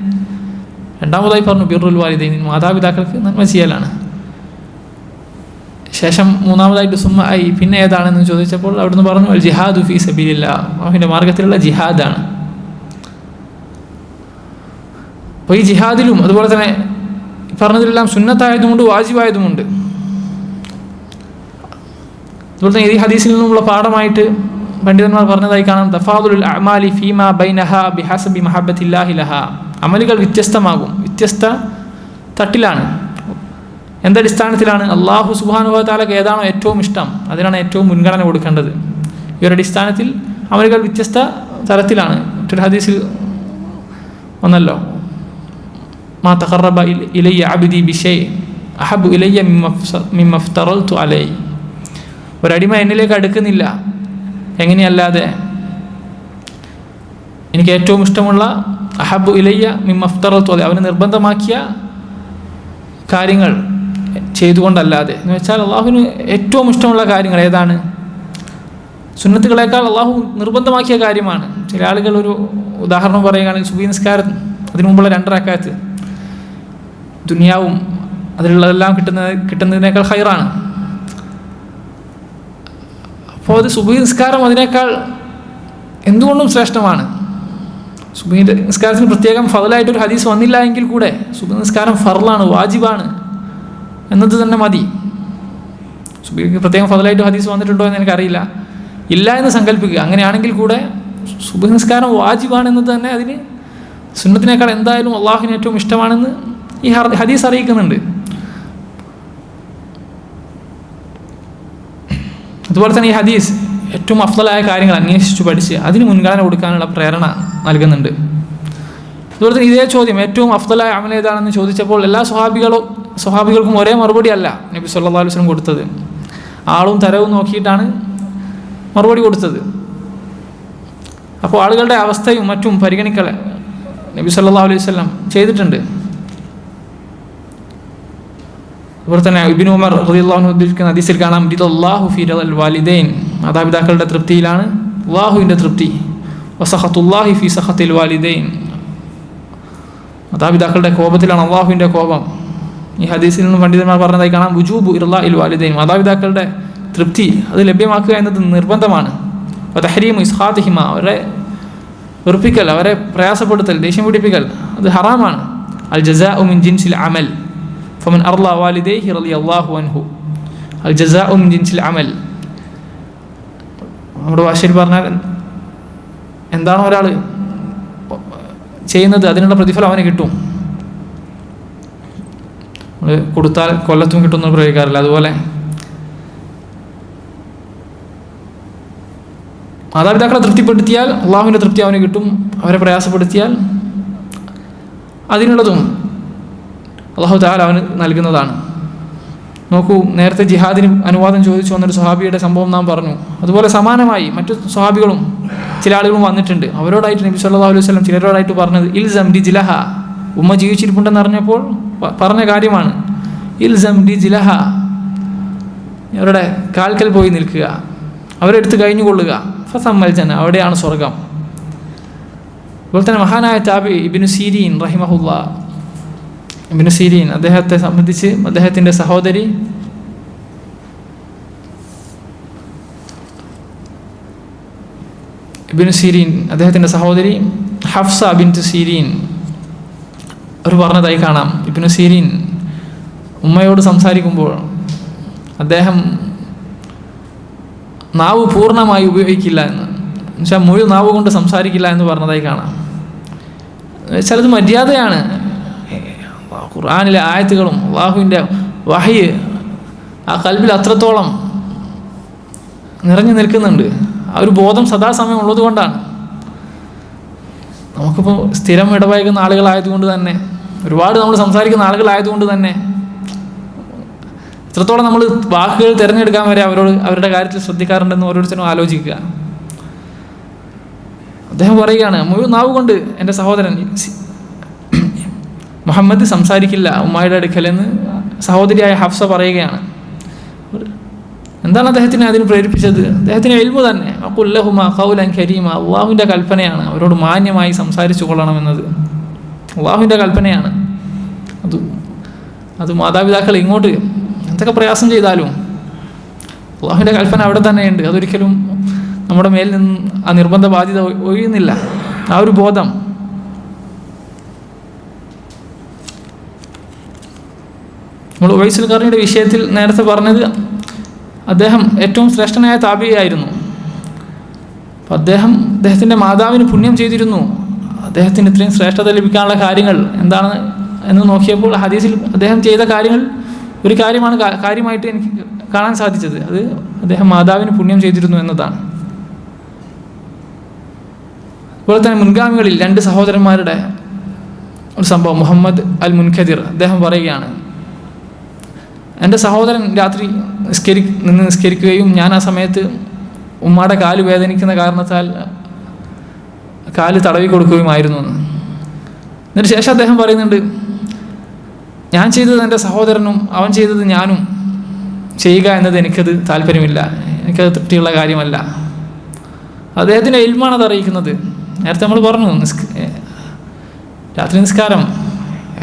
രണ്ടാമതായി പറഞ്ഞു ബിർറുൽ വാലിദൈൻ, മാതാപിതാക്കൾക്ക് നന്മ ചെയ്യലാണ്. ശേഷം മൂന്നാമതായിട്ട് സുമ്മ ഐ, പിന്നെ ഏതാണെന്ന് ചോദിച്ചപ്പോൾ അവിടുന്ന് പറഞ്ഞു, അൽ ജിഹാദു ഫീ സബീലില്ലാഹ്, അള്ളാഹുവിൻ്റെ മാർഗത്തിലുള്ള ജിഹാദാണ്. അപ്പോൾ ഈ ജിഹാദിലും അതുപോലെ തന്നെ പറഞ്ഞതിലെല്ലാം സുന്നത്തായതുമുണ്ട്, വാജിബായതുമുണ്ട്. അതുപോലെ തന്നെ ഈ ഹദീസിൽ നിന്നുള്ള പാഠമായിട്ട് പണ്ഡിതന്മാർ പറഞ്ഞതായി കാണാം, തഫാദുലുൽ അഅമാലി ഫീമാ ബൈനഹാ ബിഹസബി മഹബ്ബത്തില്ലാഹി ലഹാ, അമലുകൾ വ്യത്യസ്തമാകും, വ്യത്യസ്ത തട്ടിലാണ്. എന്തടിസ്ഥാനത്തിലാണ്? അള്ളാഹു സുബ്ഹാനഹു വ തആലക്ക് ഏതാണോ ഏറ്റവും ഇഷ്ടം അതിനാണ് ഏറ്റവും മുൻഗണന കൊടുക്കേണ്ടത്. ഈ ഒരു അടിസ്ഥാനത്തിൽ അമലുകൾ വ്യത്യസ്ത തരത്തിലാണ്. മറ്റൊരു ഹദീസിൽ ഒന്നല്ലോ, മാ തഖറബ ഇലയ്യ അബ്ദി ബിശൈ അഹബ്ബു ഇലയ്യ മിമ്മ ഇഫ്തറൽതു അലൈഹി, ഒരടിമ എന്നിലേക്ക് അടുക്കുന്നില്ല എങ്ങനെയല്ലാതെ എനിക്ക് ഏറ്റവും ഇഷ്ടമുള്ള അഹബ്ബു ഇലയ്യ മിമ്മ ഇഫ്തറൽതു അലൈഹി, അവന് നിർബന്ധമാക്കിയ കാര്യങ്ങൾ ചെയ്തുകൊണ്ടല്ലാതെ. എന്ന് വെച്ചാൽ അള്ളാഹുവിന് ഏറ്റവും ഇഷ്ടമുള്ള കാര്യങ്ങൾ ഏതാണ്? സുന്നത്തുകളേക്കാൾ അള്ളാഹു നിർബന്ധമാക്കിയ കാര്യമാണ്. ചില ആളുകൾ ഒരു ഉദാഹരണം പറയുകയാണെങ്കിൽ, സുബഹി നിസ്കാരം അതിനു മുമ്പുള്ള 2 റക്അത്ത് ദുനിയാവും അതിലുള്ളതെല്ലാം കിട്ടുന്നതിനേക്കാൾ ഖൈറാണ്. അപ്പോൾ അത് സുബഹി നിസ്കാരം അതിനേക്കാൾ എന്തുകൊണ്ടും ശ്രേഷ്ഠമാണ്. സുബഹി നിസ്കാരത്തിന് പ്രത്യേകം ഫളായിട്ടൊരു ഹദീസ് വന്നില്ല എങ്കിൽ കൂടെ സുബഹി നിസ്കാരം ഫർളാണ്, വാജിബാണ് എന്നത് തന്നെ മതി. സുബഹിക്ക് പ്രത്യേകം ഫളായിട്ട് ഹദീസ് വന്നിട്ടുണ്ടോ എന്ന് എനിക്കറിയില്ല, ഇല്ല എന്ന് സങ്കല്പിക്കുക. അങ്ങനെയാണെങ്കിൽ കൂടെ സുബഹി നിസ്കാരം വാജിബാണ് എന്നത് തന്നെ അതിന് സുന്നത്തിനേക്കാൾ എന്തായാലും അള്ളാഹുവിന് ഏറ്റവും ഇഷ്ടമാണെന്ന് ഈ ഹദീസ് അറിയിക്കുന്നുണ്ട്. അതുപോലെ തന്നെ ഈ ഹദീസ് ഏറ്റവും അഫ്ളലായ കാര്യങ്ങൾ അന്വേഷിച്ച് പഠിച്ച് അതിന് മുൻഗണന കൊടുക്കാനുള്ള പ്രേരണ നൽകുന്നുണ്ട്. അതുപോലെ തന്നെ ഇതേ ചോദ്യം ഏറ്റവും അഫ്ളലായ അമൽ ഏതാണെന്ന് ചോദിച്ചപ്പോൾ എല്ലാ സ്വഹാബികൾക്കും ഒരേ മറുപടി അല്ല നബി സല്ലല്ലാഹു അലൈഹി വസല്ലം കൊടുത്തത്. ആളും തരവും നോക്കിയിട്ടാണ് മറുപടി കൊടുത്തത്. അപ്പോൾ ആളുകളുടെ അവസ്ഥയും മറ്റും പരിഗണിക്കൽ നബി സല്ലല്ലാഹു അലൈഹി വസല്ലം ചെയ്തിട്ടുണ്ട്. അതുപോലെ തന്നെ ഇബ്നു ഉമർ റളിയല്ലാഹു അൻഹു ഉദ്ധരിക്കുന്ന ഹദീസിൽ കാണാം, റിദല്ലാഹു ഫീ റിദൽ വാലിദൈൻ, മാതാപിതാക്കളുടെ തൃപ്തിയിലാണ് അല്ലാഹുവിൻ്റെ തൃപ്തി, വസഖത്തുല്ലാഹി ഫീ സഖത്തിൽ വാലിദൈൻ, മാതാപിതാക്കളുടെ കോപത്തിലാണ് അല്ലാഹുവിൻ്റെ കോപം. ഈ ഹദീസിൽ നിന്ന് പണ്ഡിതന്മാർ പറഞ്ഞതായി കാണാം, വുജൂബു ഇർളാഇൽ വാലിദൈൻ, മാതാപിതാക്കളുടെ തൃപ്തി അത് ലഭ്യമാക്കുക എന്നത് നിർബന്ധമാണ്. വതഹരീമു ഇസ്ഖാതിഹിമ, അവരെ വെറുപ്പിക്കൽ, അവരെ പ്രയാസപ്പെടുത്തൽ, ദേഷ്യം പിടിപ്പിക്കൽ അത് ഹറാമാണ്. അൽ ജസാഉ മിൻ ജിൻസിൽ അമൽ ഫമൻ അർള വാലിദൈഹി റളിയല്ലാഹു അൻഹു, അൽ ജസാഉ മിൻ ജിൻസിൽ അമൽ. നമ്മുടെ ഭാഷയിൽ പറഞ്ഞാൽ എന്താണോ ഒരാൾ ചെയ്യുന്നത് അതിനുള്ള പ്രതിഫലം അവന് കിട്ടും. നമ്മൾ കൊടുത്താൽ കൊല്ലത്തും കിട്ടുമെന്ന് പ്രയോഗിക്കാറില്ല. അതുപോലെ മാതാപിതാക്കളെ തൃപ്തിപ്പെടുത്തിയാൽ അള്ളാഹുവിൻ്റെ തൃപ്തി അവന് കിട്ടും. അവരെ പ്രയാസപ്പെടുത്തിയാൽ അതിനുള്ളതും അള്ളാഹു തആല അവന് നൽകുന്നതാണ്. നോക്കൂ, നേരത്തെ ജിഹാദിന് അനുവാദം ചോദിച്ചു വന്നൊരു സ്വഹാബിയുടെ സംഭവം നാം പറഞ്ഞു. അതുപോലെ സമാനമായി മറ്റു സ്വഹാബികളും ചില ആളുകളും വന്നിട്ടുണ്ട്. അവരോടായിട്ട് നബി സല്ലല്ലാഹു അലൈഹി വസല്ലം ചിലരോടായിട്ട് പറഞ്ഞത് ഇൽസം രിജ്ലഹ, ഉമ്മ ജീവിച്ചിരിപ്പുണ്ടെന്ന് അറിഞ്ഞപ്പോൾ പറഞ്ഞ കാര്യമാണ്. ഇൽസം രിജ്ലഹ, അവരുടെ കാൽക്കൽ പോയി നിൽക്കുക, അവരെടുത്ത് കഴിഞ്ഞുകൊള്ളുക. ഫസമ്മൽ ജന്ന, അവിടെയാണ് സ്വർഗം. അതുപോലെ തന്നെ മഹാനായ താബി ഇബ്നു സീരീൻ റഹിമഹുല്ലാ, ഇബ്നു സീരീൻ അദ്ദേഹത്തെ സംബന്ധിച്ച് അദ്ദേഹത്തിൻ്റെ സഹോദരി ഇബ്നു സീരീൻ അദ്ദേഹത്തിൻ്റെ സഹോദരി ഹഫ്സ ബിൻത് സീരീൻ അവർ പറഞ്ഞതായി കാണാം, ഇബ്നു സീരീൻ ഉമ്മയോട് സംസാരിക്കുമ്പോൾ അദ്ദേഹം നാവ് പൂർണ്ണമായി ഉപയോഗിക്കില്ല എന്ന് വെച്ചാൽ മുഴു നാവ് കൊണ്ട് സംസാരിക്കില്ല എന്ന് പറഞ്ഞതായി കാണാം. ചിലത് മര്യാദയാണ്. ഖുർആനിലെ ആയത്തുകളും അള്ളാഹുവിൻ്റെ വഹയ് ആ കൽബിൽ അത്രത്തോളം നിറഞ്ഞു നിൽക്കുന്നുണ്ട്. ആ ഒരു ബോധം സദാസമയം ഉള്ളത് കൊണ്ടാണ്. നമുക്കിപ്പോൾ സ്ഥിരം ഇടപഴകുന്ന ആളുകളായതുകൊണ്ട് തന്നെ, ഒരുപാട് നമ്മൾ സംസാരിക്കുന്ന ആളുകളായതുകൊണ്ട് തന്നെ എത്രത്തോളം നമ്മൾ വാക്കുകൾ തിരഞ്ഞെടുക്കാൻ വരെ അവരുടെ കാര്യത്തിൽ ശ്രദ്ധിക്കാറുണ്ടെന്ന് ഓരോരുത്തരും ആലോചിക്കുക. അദ്ദേഹം പറയുകയാണ്, മുഴുവൻ നാവ് കൊണ്ട് എൻ്റെ സഹോദരൻ മുഹമ്മദ് സംസാരിക്കില്ല ഉമ്മായുടെ അടുക്കലെന്ന് സഹോദരിയായ ഹഫ്സ പറയുകയാണ്. എന്താണ് അദ്ദേഹത്തിനെ അതിന് പ്രേരിപ്പിച്ചത്? അദ്ദേഹത്തിന് ഇൽമു തന്നെ. അഖുല്ലഹുമ ഖൗലൻ കരീമ, അള്ളാഹുവിൻ്റെ കൽപ്പനയാണ് അവരോട് മാന്യമായി സംസാരിച്ചു കൊള്ളണമെന്നത്. അള്ളാഹുവിൻ്റെ കൽപ്പനയാണ് അത് മാതാപിതാക്കൾ ഇങ്ങോട്ട് എന്തൊക്കെ പ്രയാസം ചെയ്താലും അള്ളാഹുവിൻ്റെ കൽപ്പന അവിടെ തന്നെയുണ്ട്. അതൊരിക്കലും നമ്മുടെ മേൽ നിന്ന് ആ നിർബന്ധ ബാധ്യത ഒഴിയുന്നില്ല. ആ ഒരു ബോധം നമ്മൾ ഉവൈസുൽ ഖർനിയുടെ വിഷയത്തിൽ നേരത്തെ പറഞ്ഞത് അദ്ദേഹം ഏറ്റവും ശ്രേഷ്ഠനായ താബിയായിരുന്നു. അപ്പം അദ്ദേഹത്തിൻ്റെ മാതാവിന് പുണ്യം ചെയ്തിരുന്നു. അദ്ദേഹത്തിന് ഇത്രയും ശ്രേഷ്ഠത ലഭിക്കാനുള്ള കാര്യങ്ങൾ എന്താണ് എന്ന് നോക്കിയപ്പോൾ ഹദീസിൽ അദ്ദേഹം ചെയ്ത കാര്യങ്ങൾ ഒരു കാര്യമായിട്ട് എനിക്ക് കാണാൻ സാധിച്ചത്. അത് അദ്ദേഹം മാതാവിന് പുണ്യം ചെയ്തിരുന്നു എന്നതാണ്. അതുപോലെ തന്നെ മുൻഗാമികളിൽ 2 സഹോദരന്മാരുടെ ഒരു സംഭവം, മുഹമ്മദ് അൽ മുൻഖദിർ അദ്ദേഹം പറയുകയാണ്, എൻ്റെ സഹോദരൻ രാത്രി നിസ്കരിക്കുകയും ഞാൻ ആ സമയത്ത് ഉമ്മയുടെ കാല് വേദനിക്കുന്ന കാരണത്താൽ കാല് തടവി കൊടുക്കുകയുമായിരുന്നു എന്ന്. എന്നിട്ട് ശേഷം അദ്ദേഹം പറയുന്നുണ്ട്, ഞാൻ ചെയ്തത് എൻ്റെ സഹോദരനും അവൻ ചെയ്തത് ഞാനും ചെയ്യുക എന്നത് എനിക്കത് താല്പര്യമില്ല, എനിക്കത് തൃപ്തിയുള്ള കാര്യമല്ല. അദ്ദേഹത്തിൻ്റെ ഇൽമാണ് അത് അറിയിക്കുന്നത്. നേരത്തെ നമ്മൾ പറഞ്ഞു രാത്രി നിസ്കാരം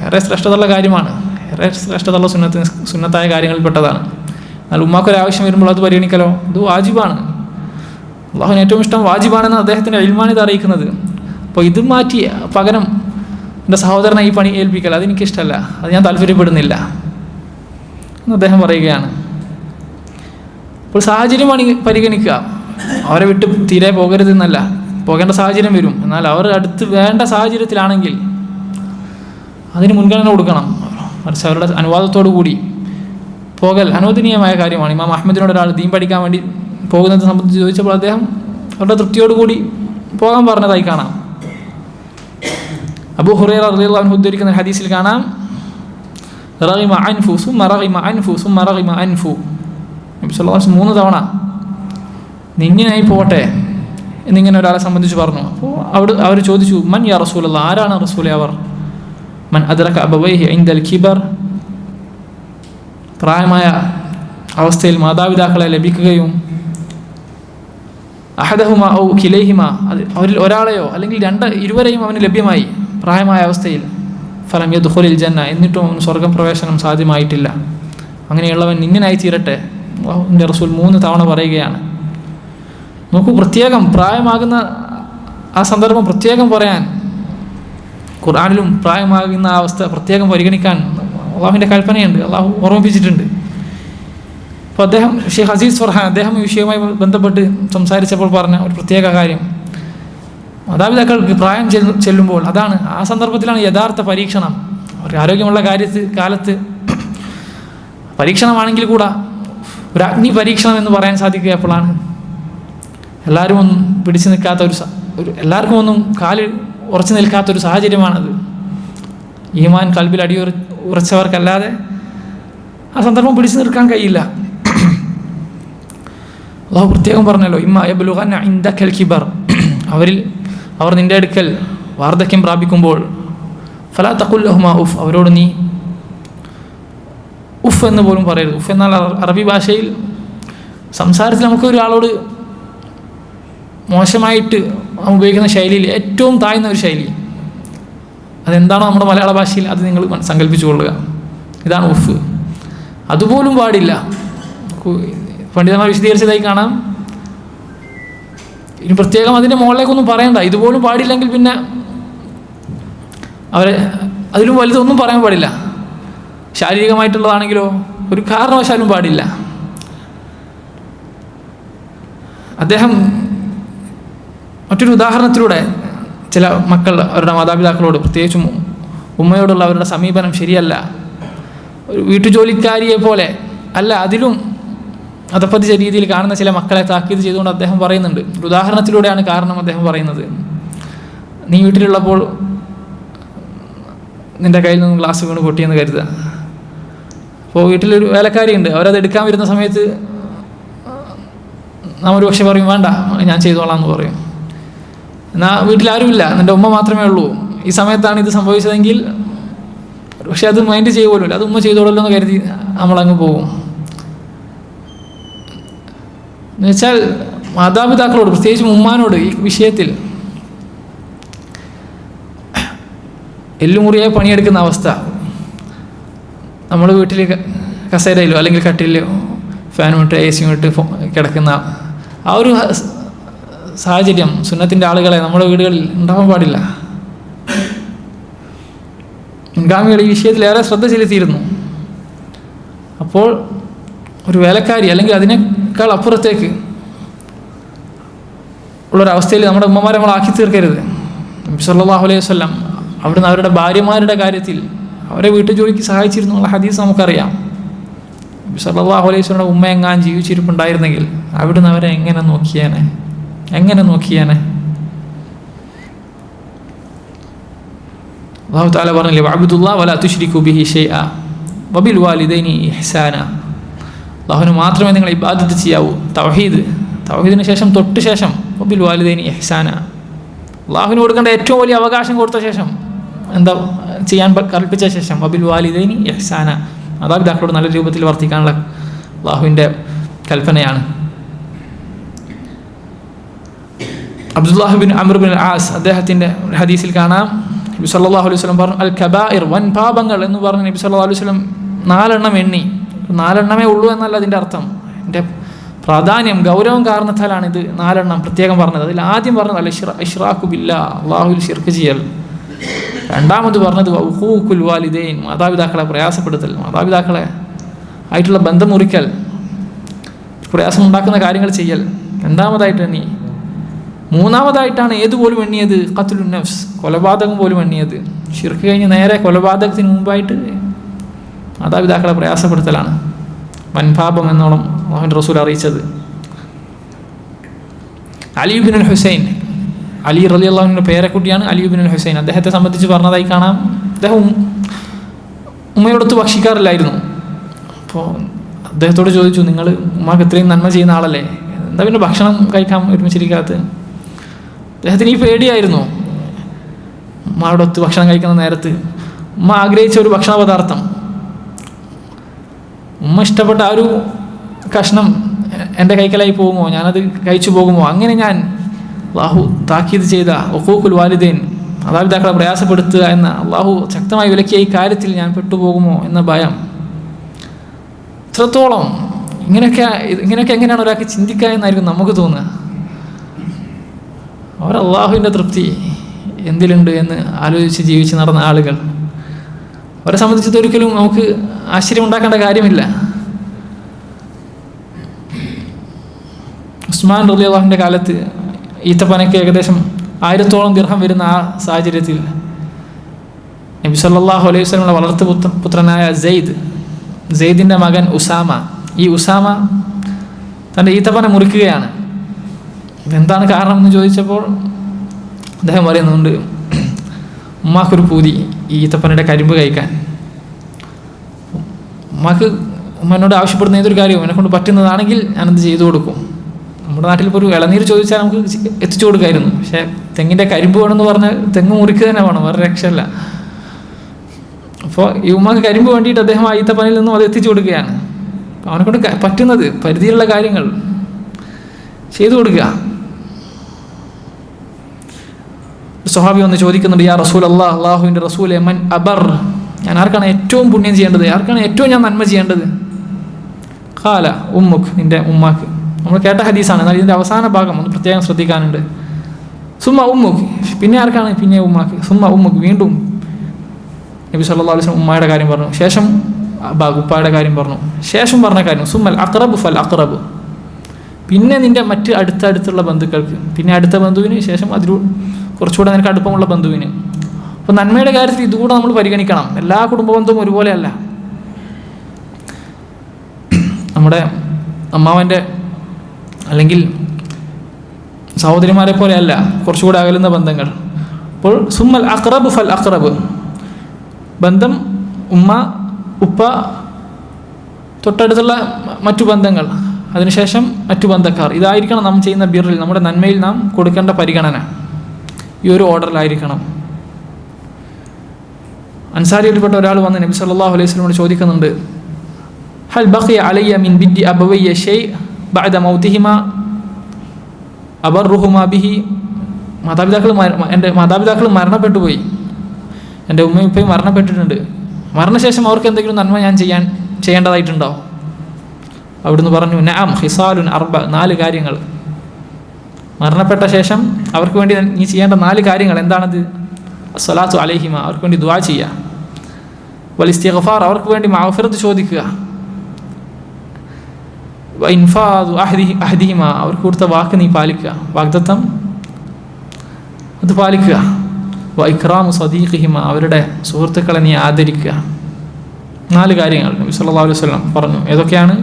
ഏറെ ശ്രേഷ്ഠതയുള്ള കാര്യമാണ്, ഏറെ ശ്രേഷ്ഠതയുള്ള സുന്നത്തായ കാര്യങ്ങളിൽപ്പെട്ടതാണ്. എന്നാൽ ഉമ്മാക്കൊരാവശ്യം വരുമ്പോൾ അത് പരിഗണിക്കലോ ഇത് വാജിബാണ്. അള്ളാഹുവിന് ഏറ്റവും ഇഷ്ടം വാജിബാണെന്ന് അദ്ദേഹത്തിൻ്റെ ഇൽമാണ് ഇത് അറിയിക്കുന്നത്. അപ്പോൾ ഇത് മാറ്റി പകരം എൻ്റെ സഹോദരനെ ഈ പണി ഏൽപ്പിക്കൽ അതെനിക്കിഷ്ടമല്ല, അത് ഞാൻ താല്പര്യപ്പെടുന്നില്ല എന്ന് അദ്ദേഹം പറയുകയാണ്. അപ്പോൾ സാഹചര്യമാണ് പരിഗണിക്കുക, അവരെ വിട്ട് തീരെ പോകരുതെന്നല്ല. പോകേണ്ട സാഹചര്യം വരും. എന്നാൽ അവർ അടുത്ത് വേണ്ട സാഹചര്യത്തിലാണെങ്കിൽ അതിന് മുൻഗണന കൊടുക്കണം. മറിച്ച് അവരുടെ അനുവാദത്തോടു കൂടി പോകൽ അനുവദനീയമായ കാര്യമാണ്. ഇമാം അഹ്മദിനോട് ഒരാൾ ദീൻ പഠിക്കാൻ വേണ്ടി പോകുന്നത് സംബന്ധിച്ച് ചോദിച്ചപ്പോൾ അദ്ദേഹം അവരുടെ തൃപ്തിയോടുകൂടി പോകാൻ പറഞ്ഞതായി കാണാം. അബൂ ഹുറൈറ റളിയല്ലാഹു അൻഹു ഉദ്ധരിക്കുന്ന ഹദീസിൽ കാണാം, റഗിമ അൻഫു സുമ്മ റഗിമ അൻഫു സുമ്മ റഗിമ അൻഫു. നബി സല്ലല്ലാഹു അലൈഹി വസല്ലം 3 തവണ നിന്നിനായി പോട്ടെ എന്നിങ്ങനെ ഒരാളെ സംബന്ധിച്ച് പറഞ്ഞു. അപ്പോൾ അവർ ചോദിച്ചു, മൻ യാ റസൂലല്ലാഹ്, ആരാണ് റസൂലെ അവർ? മൻ അദ്റക അബവൈഹി ഇൻദൽ കിബർ, പ്രായമായ അവസ്ഥയിൽ മാതാപിതാക്കളെ ലഭിക്കുകയും അഹദഹുമ ഔ കിലൈഹിമ, അവരിൽ ഒരാളെയോ അല്ലെങ്കിൽ ഇരുവരെയും അവന് ലഭ്യമായി പ്രായമായ അവസ്ഥയിൽ, ഫലം യദ്ഖുലിൽ ജന്ന, എന്നിട്ടും അവന് സ്വർഗ്ഗം പ്രവേശനം സാധ്യമായിട്ടില്ല, അങ്ങനെയുള്ളവൻ നിന്നിനായി തീരട്ടെ. അല്ലാഹുവിൻ്റെ റസൂൽ 3 തവണ പറയുകയാണ്. നോക്കൂ, പ്രത്യേകം പ്രായമാകുന്ന ആ സന്ദർഭം പ്രത്യേകം പറയാൻ ഖുർആനിലും പ്രായമാകുന്ന ആ അവസ്ഥ പ്രത്യേകം പരിഗണിക്കാൻ അള്ളാഹുവിൻ്റെ കൽപ്പനയുണ്ട്, അള്ളാഹു ഓർമ്മിപ്പിച്ചിട്ടുണ്ട്. അപ്പോൾ അദ്ദേഹം ഷെയ്ഖ് അസീസ് ഫർഹാൻ അദ്ദേഹം ഈ വിഷയവുമായി ബന്ധപ്പെട്ട് സംസാരിച്ചപ്പോൾ പറഞ്ഞ ഒരു പ്രത്യേക കാര്യം, മാതാപിതാക്കൾക്ക് പ്രായം ചെല്ലുമ്പോൾ അതാണ്, ആ സന്ദർഭത്തിലാണ് യഥാർത്ഥ പരീക്ഷണം. ഒരു ആരോഗ്യമുള്ള കാലത്ത് പരീക്ഷണമാണെങ്കിൽ കൂടെ ഒരു അഗ്നി പരീക്ഷണം എന്ന് പറയാൻ സാധിക്കുക എപ്പോഴാണ്? എല്ലാവരും ഒന്നും പിടിച്ചു നിൽക്കാത്ത എല്ലാവർക്കും ഒന്നും കാലിൽ ഉറച്ചു നിൽക്കാത്തൊരു സാഹചര്യമാണത്. ഈമാൻ കൽബിൽ ഉറച്ചവർക്കല്ലാതെ ആ സന്ദർഭം പിടിച്ചു നിൽക്കാൻ കഴിയില്ല. അള്ളാഹു പ്രത്യേകം പറഞ്ഞല്ലോ, ഇമ്മ യബ്ലുഗന്ന ഇൻദകൽ കിബർ, അവർ നിൻ്റെ അടുക്കൽ വാർദ്ധക്യം പ്രാപിക്കുമ്പോൾ ഫലാ തഖുൽ ലഹുമാ ഉഫ്, അവരോട് നീ ഉഫ് എന്ന് പോലും പറയരുത്. ഉഫ് എന്നാൽ അറബി ഭാഷയിൽ സംസാരത്തിൽ നമുക്ക് ഒരാളോട് മോശമായിട്ട് ഉപയോഗിക്കുന്ന ശൈലിയിൽ ഏറ്റവും താഴ്ന്ന ഒരു ശൈലി, അതെന്താണോ നമ്മുടെ മലയാള ഭാഷയിൽ അത് നിങ്ങൾ സങ്കല്പിച്ചു കൊള്ളുക. ഇതാണ് ഉഫ്. അതുപോലും പാടില്ല. പണ്ഡിതന്മാർ വിശദീകരിച്ചതായി കാണാം. ഇനി പ്രത്യേകം അതിൻ്റെ മുകളിലേക്കൊന്നും പറയണ്ട. ഇതുപോലും പാടില്ലെങ്കിൽ പിന്നെ അവരെ അതിലും വലുതൊന്നും പറയാൻ പാടില്ല. ശാരീരികമായിട്ടുള്ളതാണെങ്കിലോ ഒരു കാരണവശാലും പാടില്ല. അദ്ദേഹം മറ്റൊരു ഉദാഹരണത്തിലൂടെ ചില മക്കൾ അവരുടെ മാതാപിതാക്കളോട്, പ്രത്യേകിച്ചും ഉമ്മയോടുള്ള അവരുടെ സമീപനം ശരിയല്ല, ഒരു വീട്ടുജോലിക്കാരിയെ പോലെ അല്ല, അതിലും അധപ്പതിച്ച രീതിയിൽ കാണുന്ന ചില മക്കളെ താക്കീത് ചെയ്തുകൊണ്ട് അദ്ദേഹം പറയുന്നുണ്ട്. ഒരു ഉദാഹരണത്തിലൂടെയാണ് കാരണം അദ്ദേഹം പറയുന്നത്. നീ വീട്ടിലുള്ളപ്പോൾ നിൻ്റെ കയ്യിൽ നിന്നും ഗ്ലാസ് വീണ് പൊട്ടിയെന്ന് കരുതുക. അപ്പോൾ വീട്ടിലൊരു വേലക്കാരിയുണ്ട്, അവരത് എടുക്കാൻ വരുന്ന സമയത്ത് നാം ഒരു പക്ഷെ പറയും, വേണ്ട ഞാൻ ചെയ്തോളാം എന്ന് പറയും. എന്നാൽ വീട്ടിലാരുമില്ല, നിൻ്റെ ഉമ്മ മാത്രമേ ഉള്ളൂ. ഈ സമയത്താണ് ഇത് സംഭവിച്ചതെങ്കിൽ പക്ഷെ അത് മൈൻഡ് ചെയ്യുമല്ലോ, അത് ഉമ്മ ചെയ്തോളല്ലോ എന്ന് കരുതി നമ്മളങ്ങ് പോകും. എന്നുവെച്ചാൽ മാതാപിതാക്കളോട്, പ്രത്യേകിച്ചും ഉമ്മാനോട് ഈ വിഷയത്തിൽ എല്ലുമുറിയെ പണിയെടുക്കുന്ന അവസ്ഥ, നമ്മൾ വീട്ടിൽ കസേരയിലോ അല്ലെങ്കിൽ കട്ടിലോ ഫാനും ഇട്ട് AC ഇട്ട് കിടക്കുന്ന ആ ഒരു സാഹചര്യം സുന്നത്തിൻ്റെ ആളുകളെ നമ്മുടെ വീടുകളിൽ ഉണ്ടാവാൻ പാടില്ല. മുൻഗാമികൾ ഈ വിഷയത്തിൽ ഏറെ ശ്രദ്ധ ചെലുത്തിയിരുന്നു. അപ്പോൾ ഒരു വേലക്കാരി അല്ലെങ്കിൽ അതിനേക്കാൾ അപ്പുറത്തേക്ക് ഉള്ളൊരവസ്ഥയിൽ നമ്മുടെ ഉമ്മമാരെ നമ്മളാക്കി തീർക്കരുത്. നബി സല്ലല്ലാഹു അലൈഹി വസല്ലം അവിടുന്ന് അവരുടെ ഭാര്യമാരുടെ കാര്യത്തിൽ അവരെ വീട്ടുജോലിക്ക് സഹായിച്ചിരുന്നു എന്നുള്ള ഹദീസ് നമുക്കറിയാം. നബി സല്ലല്ലാഹു അലൈഹി വസല്ലം ഉമ്മ എങ്ങാൻ ജീവിച്ചിരിപ്പുണ്ടായിരുന്നെങ്കിൽ അവിടുന്ന് അവരെ എങ്ങനെ നോക്കിയേനെ. അല്ലാഹു തആല പറഞ്ഞില്ലേ, വഅബ്ദുല്ലാഹ വലാ തുശ്രികു ബിഹി ഷൈഅ വബിൽ വാലിദൈനി ഇഹ്സാന. അല്ലാഹുവിന് മാത്രമേ നിങ്ങൾ ഇബാദത്ത് ചെയ്യാവൂ. തൗഹീദിന് ശേഷം തൊട്ട് ശേഷം വബിൽ വാലിദൈനി ഇഹ്സാന, അല്ലാഹുവിന് കൊടുക്കേണ്ട ഏറ്റവും വലിയ അവകാശം കൊടുത്ത ശേഷം, എന്താ ചെയ്യാൻ കൽപ്പിച്ച ശേഷം വബിൽ വാലിദൈനി ഇഹ്സാന, മാതാപിതാക്കളോട് നല്ല രൂപത്തിൽ വർത്തിക്കാനുള്ള അല്ലാഹുവിൻ്റെ കൽപ്പനയാണ്. Abdullah bin Amr bin as അദ്ദേഹത്തിൻ്റെ ഹദീസിൽ കാണാം, നബി സല്ലല്ലാഹു അലൈഹി വസല്ലം പറഞ്ഞു, അൽ കബായിർ, വൻ പാപങ്ങൾ എന്ന് പറഞ്ഞ് നബി സല്ലല്ലാഹു അലൈഹി വസല്ലം 4 എണ്ണം എണ്ണി. 4 എണ്ണമേ ഉള്ളൂ എന്നല്ല അതിൻ്റെ അർത്ഥം. എൻ്റെ പ്രാധാന്യം ഗൗരവം കാരണത്താലാണ് ഇത് 4 എണ്ണം പ്രത്യേകം പറഞ്ഞത്. അതിൽ ആദ്യം പറഞ്ഞത് അൽ ഇശ്റാഖു ബില്ലാഹ്, അല്ലാഹുവിൽ ശിർക്ക് ചെയ്യൽ. രണ്ടാമത് പറഞ്ഞത് ഉഖൂഖുൽ വാലിദൈൻ, മാതാപിതാക്കളെ പ്രയാസപ്പെടുത്തൽ, മാതാപിതാക്കളെ ആയിട്ടുള്ള ബന്ധം മുറിക്കൽ, പ്രയാസം ഉണ്ടാക്കുന്ന കാര്യങ്ങൾ ചെയ്യൽ. രണ്ടാമതായിട്ട് എണ്ണി മൂന്നാമതായിട്ടാണ് ഏതുപോലും എണ്ണിയത്? ഖത്ലുൻ നഫ്സ്, കൊലപാതകം പോലും എണ്ണിയത്. ശിർക്ക് കഴിഞ്ഞ് നേരെ കൊലപാതകത്തിന് മുമ്പായിട്ട് മാതാപിതാക്കളെ പ്രയാസപ്പെടുത്തലാണ് വൻപാപം എന്നോണം അല്ലാഹുവിൻ്റെ റസൂൽ അറിയിച്ചത്. അലി ഇബ്നുൽ ഹുസൈൻ, അലി റളിയല്ലാഹുവിൻ്റെ പേരക്കുട്ടിയാണ് അലി ഇബ്നുൽ ഹുസൈൻ. അദ്ദേഹത്തെ സംബന്ധിച്ച് പറഞ്ഞതായി കാണാം, അദ്ദേഹം ഉമ്മയോടൊത്ത് ഭക്ഷിക്കാറില്ലായിരുന്നു. അപ്പോൾ അദ്ദേഹത്തോട് ചോദിച്ചു, നിങ്ങൾ ഉമ്മാക്ക് ഇത്രയും നന്മ ചെയ്യുന്ന ആളല്ലേ, എന്താ പിന്നെ ഭക്ഷണം കഴിക്കാൻ ഒരുമിച്ചിരിക്കാത്തത്? അദ്ദേഹത്തിന് ഈ പേടിയായിരുന്നു. ഉമ്മയോടൊത്ത് ഭക്ഷണം കഴിക്കുന്ന നേരത്ത് ഉമ്മ ആഗ്രഹിച്ച ഒരു ഭക്ഷണ പദാർത്ഥം, ഉമ്മ ഇഷ്ടപ്പെട്ട ആ ഒരു കഷ്ണം എൻ്റെ കൈക്കലായി പോകുമോ, ഞാനത് കഴിച്ചു പോകുമോ, അങ്ങനെ ഞാൻ അള്ളാഹു താക്കീത് ചെയ്ത ഉഖൂഖുൽ വാലിദൈൻ, മാതാപിതാക്കളെ പ്രയാസപ്പെടുത്തുക എന്ന അള്ളാഹു ശക്തമായി വിലക്കിയ ഈ കാര്യത്തിൽ ഞാൻ പെട്ടുപോകുമോ എന്ന ഭയം. ഇത്രത്തോളം ഇങ്ങനെയൊക്കെ എങ്ങനെയാണ് ഒരാൾക്ക് ചിന്തിക്കുക എന്നായിരിക്കും നമുക്ക് തോന്നുക. അവർ അള്ളാഹുവിൻ്റെ തൃപ്തി എന്തിലുണ്ട് എന്ന് ആലോചിച്ച് ജീവിച്ച് നടന്ന ആളുകൾ. അവരെ സംബന്ധിച്ചത് ഒരിക്കലും നമുക്ക് ആശ്ചര്യം ഉണ്ടാക്കേണ്ട കാര്യമില്ല. ഉസ്മാൻ റളിയല്ലാഹുവിൻ്റെ കാലത്ത് ഈത്തപ്പനയ്ക്ക് ഏകദേശം 1000 ദിർഹം വരുന്ന ആ സാഹചര്യത്തിൽ നബി സല്ലല്ലാഹു അലൈഹി വസല്ലമയുടെ വളർത്തു പുത്രനായ സെയ്ദിൻ്റെ മകൻ ഉസാമ, ഈ ഉസാമ തൻ്റെ ഈത്തപ്പന മുറിക്കുകയാണ്. ഇതെന്താണ് കാരണം എന്ന് ചോദിച്ചപ്പോൾ അദ്ദേഹം പറയുന്നുണ്ട്, ഉമ്മാക്കൊരു പൂതി ഈ ഈത്തപ്പനയുടെ കരിമ്പ് കഴിക്കാൻ. ഉമ്മനോട് ആവശ്യപ്പെടുന്ന ഏതൊരു കാര്യവും എന്നെക്കൊണ്ട് പറ്റുന്നതാണെങ്കിൽ ഞാനത് ചെയ്തു കൊടുക്കും. നമ്മുടെ നാട്ടിൽ ഇപ്പോൾ ഒരു ഇളനീര് ചോദിച്ചാൽ നമുക്ക് എത്തിച്ചു കൊടുക്കായിരുന്നു. പക്ഷേ തെങ്ങിൻ്റെ കരിമ്പ് വേണമെന്ന് പറഞ്ഞാൽ തെങ്ങ് മുറിക്കുക തന്നെ വേണം, വേറെ രക്ഷയില്ല. അപ്പോൾ ഈ ഉമ്മക്ക് കരിമ്പ് വേണ്ടിയിട്ട് അദ്ദേഹം ആ ഈത്തപ്പനയിൽ നിന്നും അത് എത്തിച്ചു കൊടുക്കുകയാണ്. അവനെക്കൊണ്ട് പറ്റുന്നത് പരിധിയിലുള്ള കാര്യങ്ങൾ ചെയ്തു കൊടുക്കുക. സ്വഹാബി ഒന്ന് ചോദിക്കുന്നുണ്ട്, യാ റസൂൽ അല്ലാഹ്, അള്ളാഹുവിൻ്റെ റസൂലെ, മൻ അബർ, ഞാൻ ആർക്കാണ് ഏറ്റവും പുണ്യം ചെയ്യേണ്ടത്, ആർക്കാണ് ഏറ്റവും ഞാൻ നന്മ ചെയ്യേണ്ടത്? ഖാല ഉമ്മുക്ക്, നിൻ്റെ ഉമ്മാക്ക്. നമ്മൾ കേട്ട ഹദീസാണ്, എന്നാൽ ഇതിൻ്റെ അവസാന ഭാഗം ഒന്ന് പ്രത്യേകം ശ്രദ്ധിക്കാനുണ്ട്. സുമ്മ ഉമ്മുക്ക്, പിന്നെ ആർക്കാണ്? പിന്നെ ഉമ്മാക്ക്. സുമ്മ ഉമ്മുക്ക്, വീണ്ടും നബി സല്ലല്ലാഹു അലൈഹി വസല്ലം ഉമ്മയുടെ കാര്യം പറഞ്ഞു, ശേഷം ഉപ്പായുടെ കാര്യം പറഞ്ഞു, ശേഷം പറഞ്ഞ കാര്യം സുമ്മൽ അഖ്റബ് ഫൽ അഖ്റബ്, പിന്നെ നിൻ്റെ മറ്റ് അടുത്തുള്ള ബന്ധുക്കൾക്ക്, പിന്നെ അടുത്ത ബന്ധുവിന്, ശേഷം അതിൽ കുറച്ചുകൂടെ നിനക്ക് അടുപ്പമുള്ള ബന്ധുവിന്. അപ്പോൾ നന്മയുടെ കാര്യത്തിൽ ഇതുകൂടെ നമ്മൾ പരിഗണിക്കണം. എല്ലാ കുടുംബ ബന്ധവും ഒരുപോലെയല്ല. നമ്മുടെ അമ്മാവൻ്റെ അല്ലെങ്കിൽ സഹോദരിമാരെ പോലെയല്ല കുറച്ചുകൂടെ അകലുന്ന ബന്ധങ്ങൾ. അപ്പോൾ സുമ്മൽ അഖ്റബ് ഫൽ അഖ്റബ്, ബന്ധം ഉമ്മ ഉപ്പ തൊട്ടടുത്തുള്ള മറ്റു ബന്ധങ്ങൾ, അതിനുശേഷം മറ്റു ബന്ധക്കാർ. ഇതായിരിക്കണം നാം ചെയ്യുന്ന ബിറിൽ, നമ്മുടെ നന്മയിൽ നാം കൊടുക്കേണ്ട പരിഗണന. ഈ ഒരു ഓർഡറിലായിരിക്കണം. അൻസാരിയിൽപ്പെട്ട ഒരാൾ വന്ന് നബി സല്ലല്ലാഹു അലൈഹി വസല്ലമയോട് ചോദിക്കുന്നുണ്ട്, ഹൽ ബഖിയ അലയ്യ മിൻ ബിദ്ദി അബവയ്യ ഷൈ ബഅദ മൗതിഹിമാ അബറുഹുമാ ബിഹി, എൻ്റെ മാതാപിതാക്കൾ മരണപ്പെട്ടു പോയി, എൻ്റെ ഉമ്മയും ഉപ്പയും മരണപ്പെട്ടിട്ടുണ്ട്, മരണശേഷം അവർക്ക് എന്തെങ്കിലും നന്മ ഞാൻ ചെയ്യേണ്ടതായിട്ടുണ്ടോ? അവിടുന്ന് പറഞ്ഞു, നഅം ഖിസാലുൻ അർബ, 4 കാര്യങ്ങൾ. മരണപ്പെട്ട ശേഷം അവർക്ക് വേണ്ടി നീ ചെയ്യേണ്ട 4 കാര്യങ്ങൾ എന്താണത്? അസ്സലാത്തു അലൈഹിമ, അവർക്ക് വേണ്ടി ദുആ ചെയ്യുക. വൽ ഇസ്തിഗ്ഫാർ, അവർക്ക് വേണ്ടി മഗ്ഫിറത്ത് ചോദിക്കുക. വ ഇൻഫാദു അഹദിഹിമ, അവർക്ക് കൊടുത്ത വാക്ക് നീ പാലിക്കുക, വാഗ്ദത്തം അത് പാലിക്കുക. വ ഇക്റാമു സദീഖിഹിമ, അവരുടെ സുഹൃത്തുക്കളെ നീ ആദരിക്കുക. 4 കാര്യങ്ങൾ നബി സല്ലല്ലാഹു അലൈഹി വസല്ലം പറഞ്ഞു. ഏതൊക്കെയാണ്?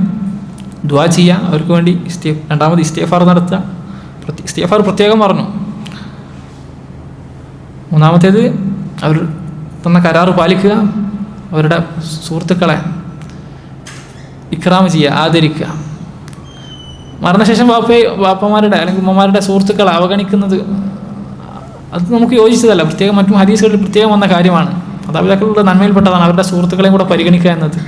ദുആ ചെയ്യുക, അവർക്ക് വേണ്ടി രണ്ടാമത് ഇസ്തിഗ്ഫാർ നടത്തുക, ഇസ്തിഗ്ഫാർ പ്രത്യേകം പറഞ്ഞു. മൂന്നാമത്തേത് അവർ തന്ന കരാറ് പാലിക്കുക, അവരുടെ സുഹൃത്തുക്കളെ ഇക്റാം ചെയ്യുക, ആദരിക്കുക. മരണശേഷം വാപ്പമാരുടെ അല്ലെങ്കിൽ ഉമ്മമാരുടെ സുഹൃത്തുക്കളെ അവഗണിക്കുന്നത് അത് നമുക്ക് യോജിച്ചതല്ല. പ്രത്യേകം മറ്റു ഹദീസുകളിൽ പ്രത്യേകം വന്ന കാര്യമാണ്. മാതാപിതാക്കളുടെ നന്മയിൽപ്പെട്ടതാണ് അവരുടെ സുഹൃത്തുക്കളെയും കൂടെ പരിഗണിക്കുക എന്നത്.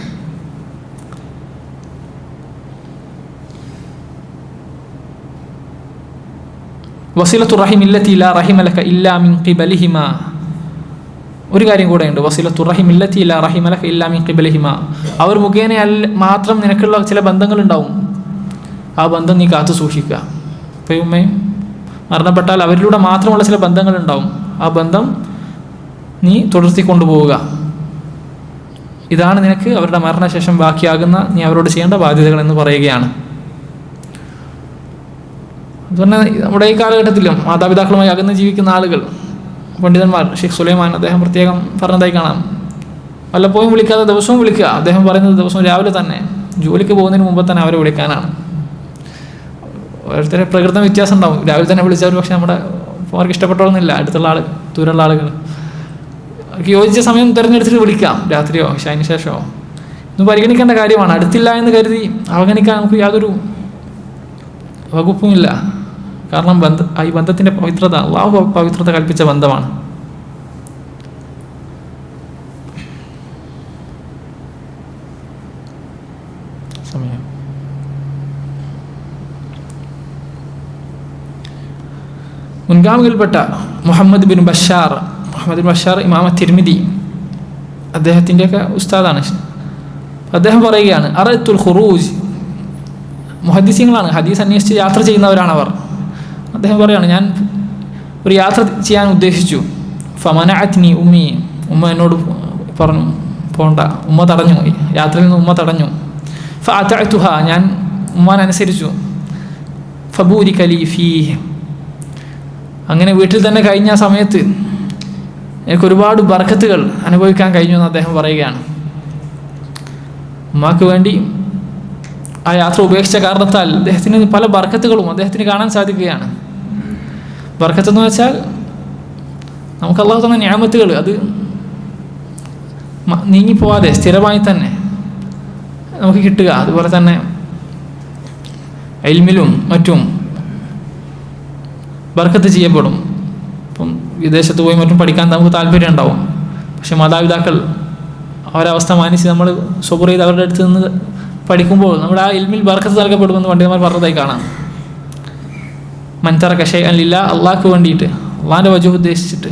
വസിലത്തു റഹിം ഇല്ലത്തി ലാ റഹിമലക ഇല്ലാ മിൻ ഖിബലിഹിമ, ഒരു കാര്യം കൂടെ ഉണ്ട്. വസിലത്തു റഹിം ഇല്ലത്തി ലാ റഹിമലക ഇല്ലാ മിൻ ഖിബലിഹിമ, അവർ മുഖേന മാത്രം നിനക്കുള്ള ചില ബന്ധങ്ങളുണ്ടാവും, ആ ബന്ധം നീ കാത്തു സൂക്ഷിക്കുക. ഉപ്പയും ഉമ്മയും മരണപ്പെട്ടാൽ അവരിലൂടെ മാത്രമുള്ള ചില ബന്ധങ്ങളുണ്ടാവും, ആ ബന്ധം നീ തുടർത്തി കൊണ്ടുപോവുക. ഇതാണ് നിനക്ക് അവരുടെ മരണശേഷം ബാക്കിയാകുന്ന നീ അവരോട് ചെയ്യേണ്ട ബാധ്യതകൾ എന്ന് പറയുകയാണ്. അതുപോലെ നമ്മുടെ ഈ കാലഘട്ടത്തിലും മാതാപിതാക്കളുമായി അകന്ന് ജീവിക്കുന്ന ആളുകൾ, പണ്ഡിതന്മാർ, ഷെയ്ഖ് സുലൈമാൻ അദ്ദേഹം പ്രത്യേകം പറഞ്ഞതായി കാണാം, വല്ലപ്പോഴും വിളിക്കാതെ ദിവസവും വിളിക്കുക. അദ്ദേഹം പറയുന്നത് ദിവസവും രാവിലെ തന്നെ ജോലിക്ക് പോകുന്നതിന് മുമ്പ് തന്നെ അവരെ വിളിക്കാനാണ്. ഓരോരുത്തരെ പ്രകൃതം വ്യത്യാസം ഉണ്ടാവും. രാവിലെ തന്നെ വിളിച്ചവർ പക്ഷേ അവർക്ക് ഇഷ്ടപ്പെട്ടോളന്നില്ല. അടുത്തുള്ള ആൾ, ദൂരമുള്ള ആളുകൾ അവർക്ക് യോജിച്ച സമയം തിരഞ്ഞെടുത്തിട്ട് വിളിക്കാം, രാത്രിയോ അതിന് ശേഷമോ. ഇന്ന് പരിഗണിക്കേണ്ട കാര്യമാണ്. അടുത്തില്ല എന്ന് കരുതി അവഗണിക്കാൻ നമുക്ക് യാതൊരു വകുപ്പുമില്ല. കാരണം ഈ ബന്ധത്തിൻ്റെ പവിത്രത അള്ളാഹു പവിത്രത കൽപ്പിച്ച ബന്ധമാണ്. സമയം മുൻഗാമികൾപ്പെട്ട മുഹമ്മദ് ബിൻ ബഷാർ ഇമാം തിർമിദി അദ്ദേഹത്തിൻ്റെയൊക്കെ ഉസ്താദാണ്. അദ്ദേഹം പറയുകയാണ്, അറത്തുൽ ഖുറൂജ്, മുഹദ്ദിസീങ്ങളാണ്, ഹദീസ് അന്വേഷിച്ച് യാത്ര ചെയ്യുന്നവരാണ് അവർ. അദ്ദേഹം പറയുകയാണ്, ഞാൻ ഒരു യാത്ര ചെയ്യാൻ ഉദ്ദേശിച്ചു. ഫമനഅത്നി ഉമ്മി, ഉമ്മ എന്നോട് പറഞ്ഞു പോണ്ട, ഉമ്മ തടഞ്ഞു, യാത്രയിൽ നിന്ന് ഉമ്മ തടഞ്ഞു. ഫഅതഅതുഹ, ഞാൻ ഉമ്മാനനുസരിച്ചു. ഫബൂരിക ലീ ഫീഹി, അങ്ങനെ വീട്ടിൽ തന്നെ കഴിഞ്ഞ സമയത്ത് എനിക്ക് ഒരുപാട് ബർക്കത്തുകൾ അനുഭവിക്കാൻ കഴിഞ്ഞു എന്ന് അദ്ദേഹം പറയുകയാണ്. ഉമ്മാക്ക് വേണ്ടി ആ യാത്ര ഉപേക്ഷിച്ച കാരണത്താൽ അദ്ദേഹത്തിന് പല ബർക്കത്തുകളും അദ്ദേഹത്തിന് കാണാൻ സാധിക്കുകയാണ്. ബർക്കത്തെന്ന് വെച്ചാൽ നമുക്ക് അള്ളാഹു തന്ന നിഅമത്തുകൾ അത് നീങ്ങിപ്പോവാതെ സ്ഥിരമായി തന്നെ നമുക്ക് കിട്ടുക. അതുപോലെ തന്നെ ഇൽമിലും മറ്റും ബർക്കത്ത് ചെയ്യപ്പെടും. ഇപ്പം വിദേശത്ത് പോയി മറ്റും പഠിക്കാൻ നമുക്ക് താല്പര്യം ഉണ്ടാവും. പക്ഷെ മാതാപിതാക്കൾ അവരവസ്ഥ മാനിച്ച് നമ്മൾ സ്വബർ ചെയ്ത് അവരുടെ അടുത്ത് നിന്ന് പഠിക്കുമ്പോൾ നമ്മുടെ ആ ഇൽമിൽ ബർക്കത്ത് നൽകപ്പെടുമെന്ന് പണ്ഡിതന്മാർ പറഞ്ഞതായി കാണാം. മൻതറക ശൈഅൻ ലില്ലാഹ്, അള്ളാഹ്ക്ക് വേണ്ടിയിട്ട്, അള്ളാഹിൻ്റെ വജൂഹ് ഉദ്ദേശിച്ചിട്ട്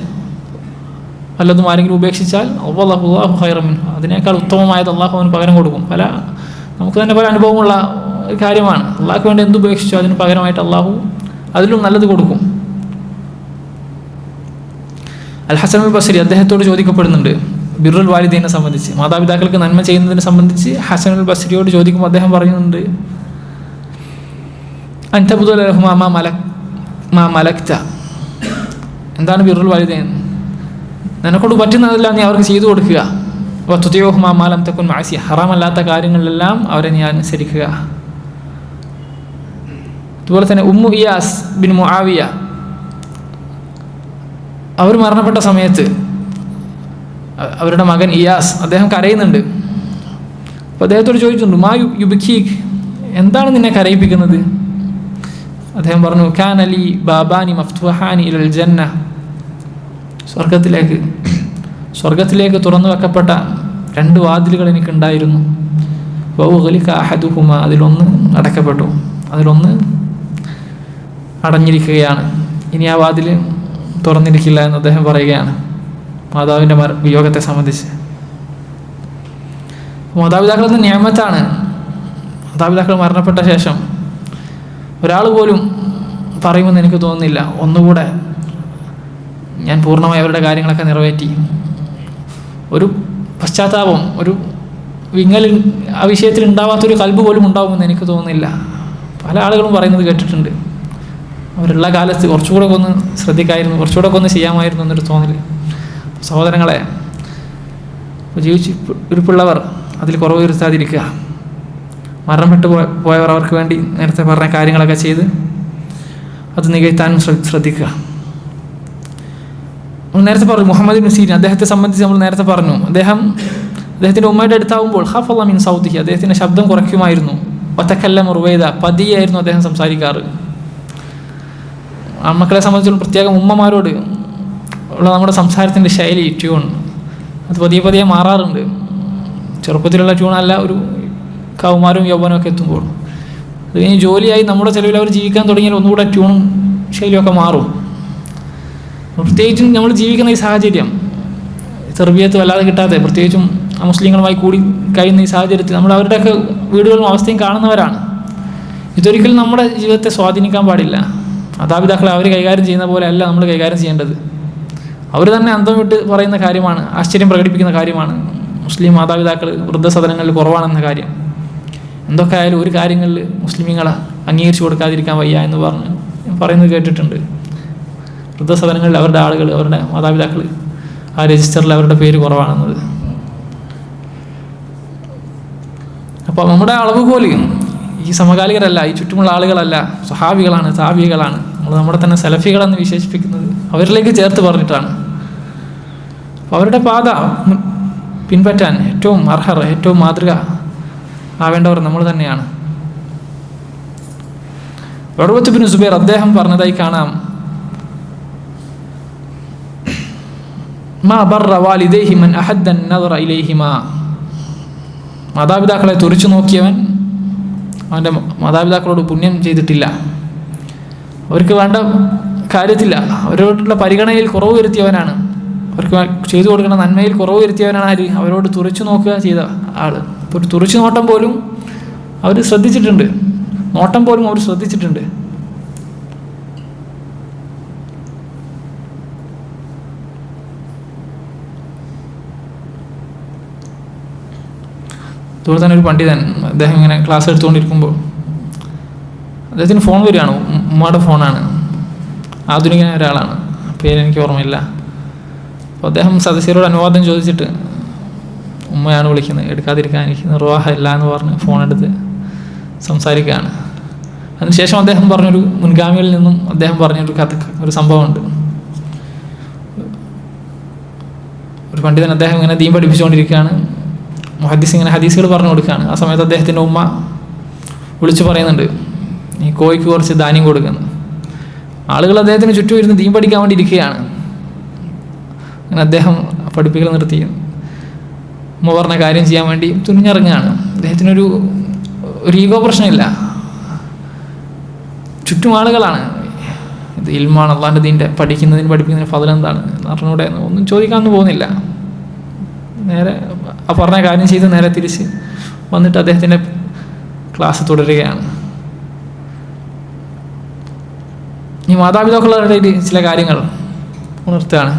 വല്ലതും ആരെങ്കിലും ഉപേക്ഷിച്ചാൽ അല്ലാഹു ഖൈറൻ മിൻഹു, അതിനേക്കാൾ ഉത്തമമായത് അള്ളാഹു അവന് പകരം കൊടുക്കും. നമുക്ക് തന്നെ പല അനുഭവമുള്ള ഒരു കാര്യമാണ്. അള്ളാഹ്ക്ക് വേണ്ടി എന്ത് ഉപേക്ഷിച്ചോ അതിന് പകരമായിട്ട് അള്ളാഹു അതിലും നല്ലത് കൊടുക്കും. അൽ ഹസൻ അൽ ബസ്രി അദ്ദേഹത്തോട് ചോദിക്കപ്പെടുന്നുണ്ട് ബിറുൽ വാലിദൈനെ സംബന്ധിച്ച്, മാതാപിതാക്കൾക്ക് നന്മ ചെയ്യുന്നതിനെ സംബന്ധിച്ച് ഹസൻ അൽ ബസ്രിയോട് ചോദിക്കുമ്പോൾ അദ്ദേഹം പറയുന്നുണ്ട്, അൻതബ്ദു ലഹുമാ മാ മലക്ത, എന്താണ് ബിറുൽ വാലിദൈൻ? നിനക്കൊണ്ട് പറ്റുന്നതെല്ലാം നീ അവർക്ക് ചെയ്തു കൊടുക്കുക. വതുതിഉഹുമാ മാ ലം തകുൻ മഅസിയ, ഹറാമല്ലാത്ത കാര്യങ്ങളിലെല്ലാം അവരെ നീ അനുസരിക്കുക. അതുപോലെ തന്നെ ഉമ്മു ഇയാസ് ബിൻ മുആവിയ അവർ മരണപ്പെട്ട സമയത്ത് അവരുടെ മകൻ ഇയാസ് അദ്ദേഹം കരയുന്നുണ്ട്. അപ്പോൾ അദ്ദേഹത്തോട് ചോദിച്ചിട്ടുണ്ട്, മാ യുബ്കീക്, എന്താണ് നിന്നെ കരയിപ്പിക്കുന്നത്? അദ്ദേഹം പറഞ്ഞു, കാന ലി ബാബാനി മഫ്തുഹാനി ഇലൽ ജന്ന, സ്വർഗത്തിലേക്ക് തുറന്നു വെക്കപ്പെട്ട 2 വാതിലുകൾ എനിക്കുണ്ടായിരുന്നു. വഉഗ്ലിക അഹദുഹുമ, അതിലൊന്ന് അടക്കപ്പെട്ടു, അതിലൊന്ന് അടഞ്ഞിരിക്കുകയാണ്, ഇനി ആ വാതിൽ തുറന്നിരിക്കില്ല എന്ന് അദ്ദേഹം പറയുകയാണ് മാതാവിൻ്റെ വിയോഗത്തെ സംബന്ധിച്ച്. മാതാപിതാക്കൾ എന്ന നിഅമത്താണ്. മാതാപിതാക്കൾ മരണപ്പെട്ട ശേഷം ഒരാൾ പോലും പറയുമെന്ന് എനിക്ക് തോന്നുന്നില്ല, ഒന്നുകൂടെ ഞാൻ പൂർണ്ണമായി അവരുടെ കാര്യങ്ങളൊക്കെ നിറവേറ്റി. ഒരു പശ്ചാത്താപം, ഒരു വിങ്ങൽ ആ വിഷയത്തിൽ ഉണ്ടാവാത്തൊരു കൽബ് പോലും ഉണ്ടാവുമെന്ന് എനിക്ക് തോന്നുന്നില്ല. പല ആളുകളും പറയുന്നത് കേട്ടിട്ടുണ്ട്. അവരുള്ള കാലത്ത് കുറച്ചുകൂടെ ഒന്ന് ശ്രദ്ധിക്കായിരുന്നു, കുറച്ചുകൂടെ ഒന്ന് ചെയ്യാമായിരുന്നു എന്നൊരു തോന്നൽ. സഹോദരങ്ങളെ, ഇരിപ്പുള്ളവർ അതിൽ കുറവ് വരുത്താതിരിക്കുക. മരണപ്പെട്ടു പോയവർ അവർക്ക് വേണ്ടി നേരത്തെ പറഞ്ഞ കാര്യങ്ങളൊക്കെ ചെയ്ത് അത് നികത്താനും ശ്രദ്ധിക്കുക. നമ്മൾ നേരത്തെ പറഞ്ഞു മുഹമ്മദ് ബിൻ സീരീൻ, അദ്ദേഹത്തെ സംബന്ധിച്ച് നമ്മൾ നേരത്തെ പറഞ്ഞു, അദ്ദേഹത്തിൻ്റെ ഉമ്മയുടെ അടുത്താവുമ്പോൾ ഖഫള മിൻ സൗതിഹി, അദ്ദേഹത്തിൻ്റെ ശബ്ദം കുറയ്ക്കുമായിരുന്നു. വതകല്ലമ റുവൈദ, പതിയായിരുന്നു അദ്ദേഹം സംസാരിക്കാറ്. ആൺമക്കളെ സംബന്ധിച്ചുള്ള പ്രത്യേകം ഉമ്മമാരോട് ഉള്ള നമ്മുടെ സംസാരത്തിൻ്റെ ശൈലി, ട്യൂൺ, അത് പതിയെ മാറാറുണ്ട്. ചെറുപ്പത്തിലുള്ള ട്യൂണല്ല ഒരു കൗമാരവും യൗവനമൊക്കെ എത്തുമ്പോൾ. അത് കഴിഞ്ഞ് ജോലിയായി നമ്മുടെ ചിലവിൽ അവർ ജീവിക്കാൻ തുടങ്ങിയാൽ ഒന്നുകൂടെ ട്യൂണും ശൈലിയൊക്കെ മാറും. പ്രത്യേകിച്ചും നമ്മൾ ജീവിക്കുന്ന ഈ സാഹചര്യം, തെർബിയത്ത് വല്ലാതെ കിട്ടാതെ, പ്രത്യേകിച്ചും മുസ്ലിങ്ങളുമായി കൂടി കഴിയുന്ന ഈ സാഹചര്യത്തിൽ നമ്മൾ അവരുടെയൊക്കെ വീടുകളും അവസ്ഥയും കാണുന്നവരാണ്. ഇതൊരിക്കലും നമ്മുടെ ജീവിതത്തെ സ്വാധീനിക്കാൻ പാടില്ല. മാതാപിതാക്കളെ അവർ കൈകാര്യം ചെയ്യുന്ന പോലെ അല്ല നമ്മൾ കൈകാര്യം ചെയ്യേണ്ടത്. അവർ തന്നെ അന്തം വിട്ട് പറയുന്ന കാര്യമാണ്, ആശ്ചര്യം പ്രകടിപ്പിക്കുന്ന കാര്യമാണ് മുസ്ലിം മാതാപിതാക്കൾ വൃദ്ധസദനങ്ങളിൽ കുറവാണെന്ന കാര്യം. എന്തൊക്കെ ആയാലും ഒരു കാര്യങ്ങളിൽ മുസ്ലിമീങ്ങളെ അംഗീകരിച്ചു കൊടുക്കാതിരിക്കാൻ വയ്യ എന്ന് പറഞ്ഞ് പറയുന്നത് കേട്ടിട്ടുണ്ട്. വൃദ്ധസദനങ്ങളിൽ അവരുടെ ആളുകൾ, അവരുടെ മാതാപിതാക്കൾ ആ രജിസ്റ്ററിൽ അവരുടെ പേര് കുറവാണെന്നത്. അപ്പോൾ നമ്മുടെ അളവുകോല് ഈ സമകാലികരല്ല, ഈ ചുറ്റുമുള്ള ആളുകളല്ല, സ്വഹാബികളാണ്, താബികളാണ്. നമ്മൾ നമ്മുടെ തന്നെ സലഫികളെന്ന് വിശേഷിപ്പിക്കുന്നത് അവരിലേക്ക് ചേർത്ത് പറഞ്ഞിട്ടാണ്. അപ്പോൾ അവരുടെ പാത പിൻപറ്റാൻ ഏറ്റവും അർഹർ, ഏറ്റവും മാതൃക ആവേണ്ടവർ നമ്മൾ തന്നെയാണ്. ഉർവത്ത് ബിൻ സുബൈർ അദ്ദേഹം പറഞ്ഞതായി കാണാം, മാ ബർറ വാലിദൈഹി മൻ അഹദ്ദ അൻ-നദറ ഇലൈഹിമാ. മാതാപിതാക്കളെ തുറിച്ചു നോക്കിയവൻ അവൻ്റെ മാതാപിതാക്കളോട് പുണ്യം ചെയ്തിട്ടില്ല. അവർക്ക് വേണ്ട കാര്യത്തില്ല, അവരോടുള്ള പരിഗണനയിൽ കുറവ് വരുത്തിയവനാണ്, അവർക്ക് ചെയ്തു കൊടുക്കുന്ന നന്മയിൽ കുറവ് വരുത്തിയവനാണ് ആര്? അവരോട് തുറിച്ചു നോക്കുക ചെയ്ത ആൾ. ഇപ്പോൾ ഒരു തുറിച്ചു നോട്ടം പോലും അവർ ശ്രദ്ധിച്ചിട്ടുണ്ട്, നോട്ടം പോലും അവർ ശ്രദ്ധിച്ചിട്ടുണ്ട്. അതുപോലെ തന്നെ ഒരു പണ്ഡിതൻ, അദ്ദേഹം ഇങ്ങനെ ക്ലാസ് എടുത്തുകൊണ്ടിരിക്കുമ്പോൾ അദ്ദേഹത്തിന് ഫോൺ വരികയാണ്. ഉമ്മയുടെ ഫോണാണ്, ആധുനികനായ ഒരാളാണ്, പേരെനിക്ക് ഓർമ്മയില്ല. അപ്പോൾ അദ്ദേഹം സദസ്യരോട് അനുവാദം ചോദിച്ചിട്ട്, ഉമ്മയാണ് വിളിക്കുന്നത്, എടുക്കാതിരിക്കാൻ എനിക്ക് നിർവാഹമില്ല എന്ന് പറഞ്ഞ് ഫോണെടുത്ത് സംസാരിക്കുകയാണ്. അതിനുശേഷം അദ്ദേഹം പറഞ്ഞൊരു മുൻഗാമികളിൽ നിന്നും അദ്ദേഹം പറഞ്ഞൊരു ഒരു സംഭവമുണ്ട്. ഒരു പണ്ഡിതൻ അദ്ദേഹം ഇങ്ങനെ ദീൻ പഠിപ്പിച്ചുകൊണ്ടിരിക്കുകയാണ്, മുഹദ്ദിസ് ഇങ്ങനെ ഹദീസുകൾ പറഞ്ഞു കൊടുക്കുകയാണ്. ആ സമയത്ത് അദ്ദേഹത്തിൻ്റെ ഉമ്മ വിളിച്ചു പറയുന്നുണ്ട്, ഈ കോഴിക്ക് കുറച്ച് ധാന്യം കൊടുക്കുന്നു. ആളുകൾ അദ്ദേഹത്തിന് ചുറ്റും ഇരുന്ന് ദീൻ പഠിക്കാൻ വേണ്ടി ഇരിക്കുകയാണ്. അങ്ങനെ അദ്ദേഹം പഠിപ്പിക്കൽ നിർത്തി ഉമ്മ പറഞ്ഞ കാര്യം ചെയ്യാൻ വേണ്ടി തുനിഞ്ഞിറങ്ങുകയാണ്. അദ്ദേഹത്തിനൊരു ഈഗോ പ്രശ്നമില്ല, ചുറ്റും ആളുകളാണ്. ഇത് ഇൽമാണ്, അള്ളാൻ്റെ ദീൻ്റെ പഠിപ്പിക്കുന്നതിന് ഫضൽ എന്താണ് പറഞ്ഞൂടെ ഒന്നും ചോദിക്കാനൊന്നും പോകുന്നില്ല. നേരെ ആ പറഞ്ഞ കാര്യം ചെയ്ത് നേരെ തിരിച്ച് വന്നിട്ട് അദ്ദേഹത്തിൻ്റെ ക്ലാസ് തുടരുകയാണ്. ഈ മാതാപിതാക്കളുടെ ചില കാര്യങ്ങൾ ഉണർത്തുകയാണ്.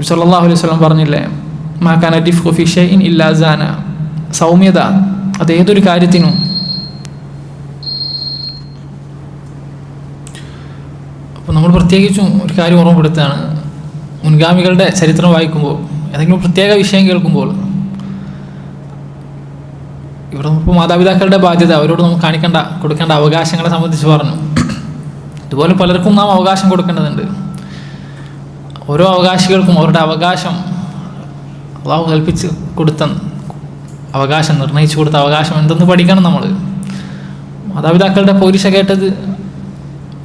സല്ലല്ലാഹു അലൈഹി വസല്ലം പറഞ്ഞില്ലേ, മാ കാന റിഫ്ഖു ഫി ഷൈഇൻ ഇല്ലാ സാന. സൗമ്യത അത് ഏതൊരു കാര്യത്തിനും. അപ്പോൾ നമ്മൾ പ്രത്യേകിച്ചും ഒരു കാര്യം ഓർമ്മപ്പെടുത്തുകയാണ്, മുൻഗാമികളുടെ ചരിത്രം വായിക്കുമ്പോൾ, ഏതെങ്കിലും പ്രത്യേക വിഷയം കേൾക്കുമ്പോൾ, ഇവിടെ നമുക്ക് മാതാപിതാക്കളുടെ ബാധ്യത, അവരോട് നമുക്ക് കൊടുക്കേണ്ട അവകാശങ്ങളെ സംബന്ധിച്ച് പറഞ്ഞു. ഇതുപോലെ പലർക്കും നാം അവകാശം കൊടുക്കേണ്ടതുണ്ട്. ഓരോ അവകാശികൾക്കും അവരുടെ അവകാശം, അള്ളാഹു കൽപ്പിച്ച് കൊടുത്ത അവകാശം, നിർണയിച്ചു കൊടുത്ത അവകാശം എന്തെന്ന് പഠിക്കണം നമ്മൾ. മാതാപിതാക്കളുടെ പൗരുഷ കേട്ടത്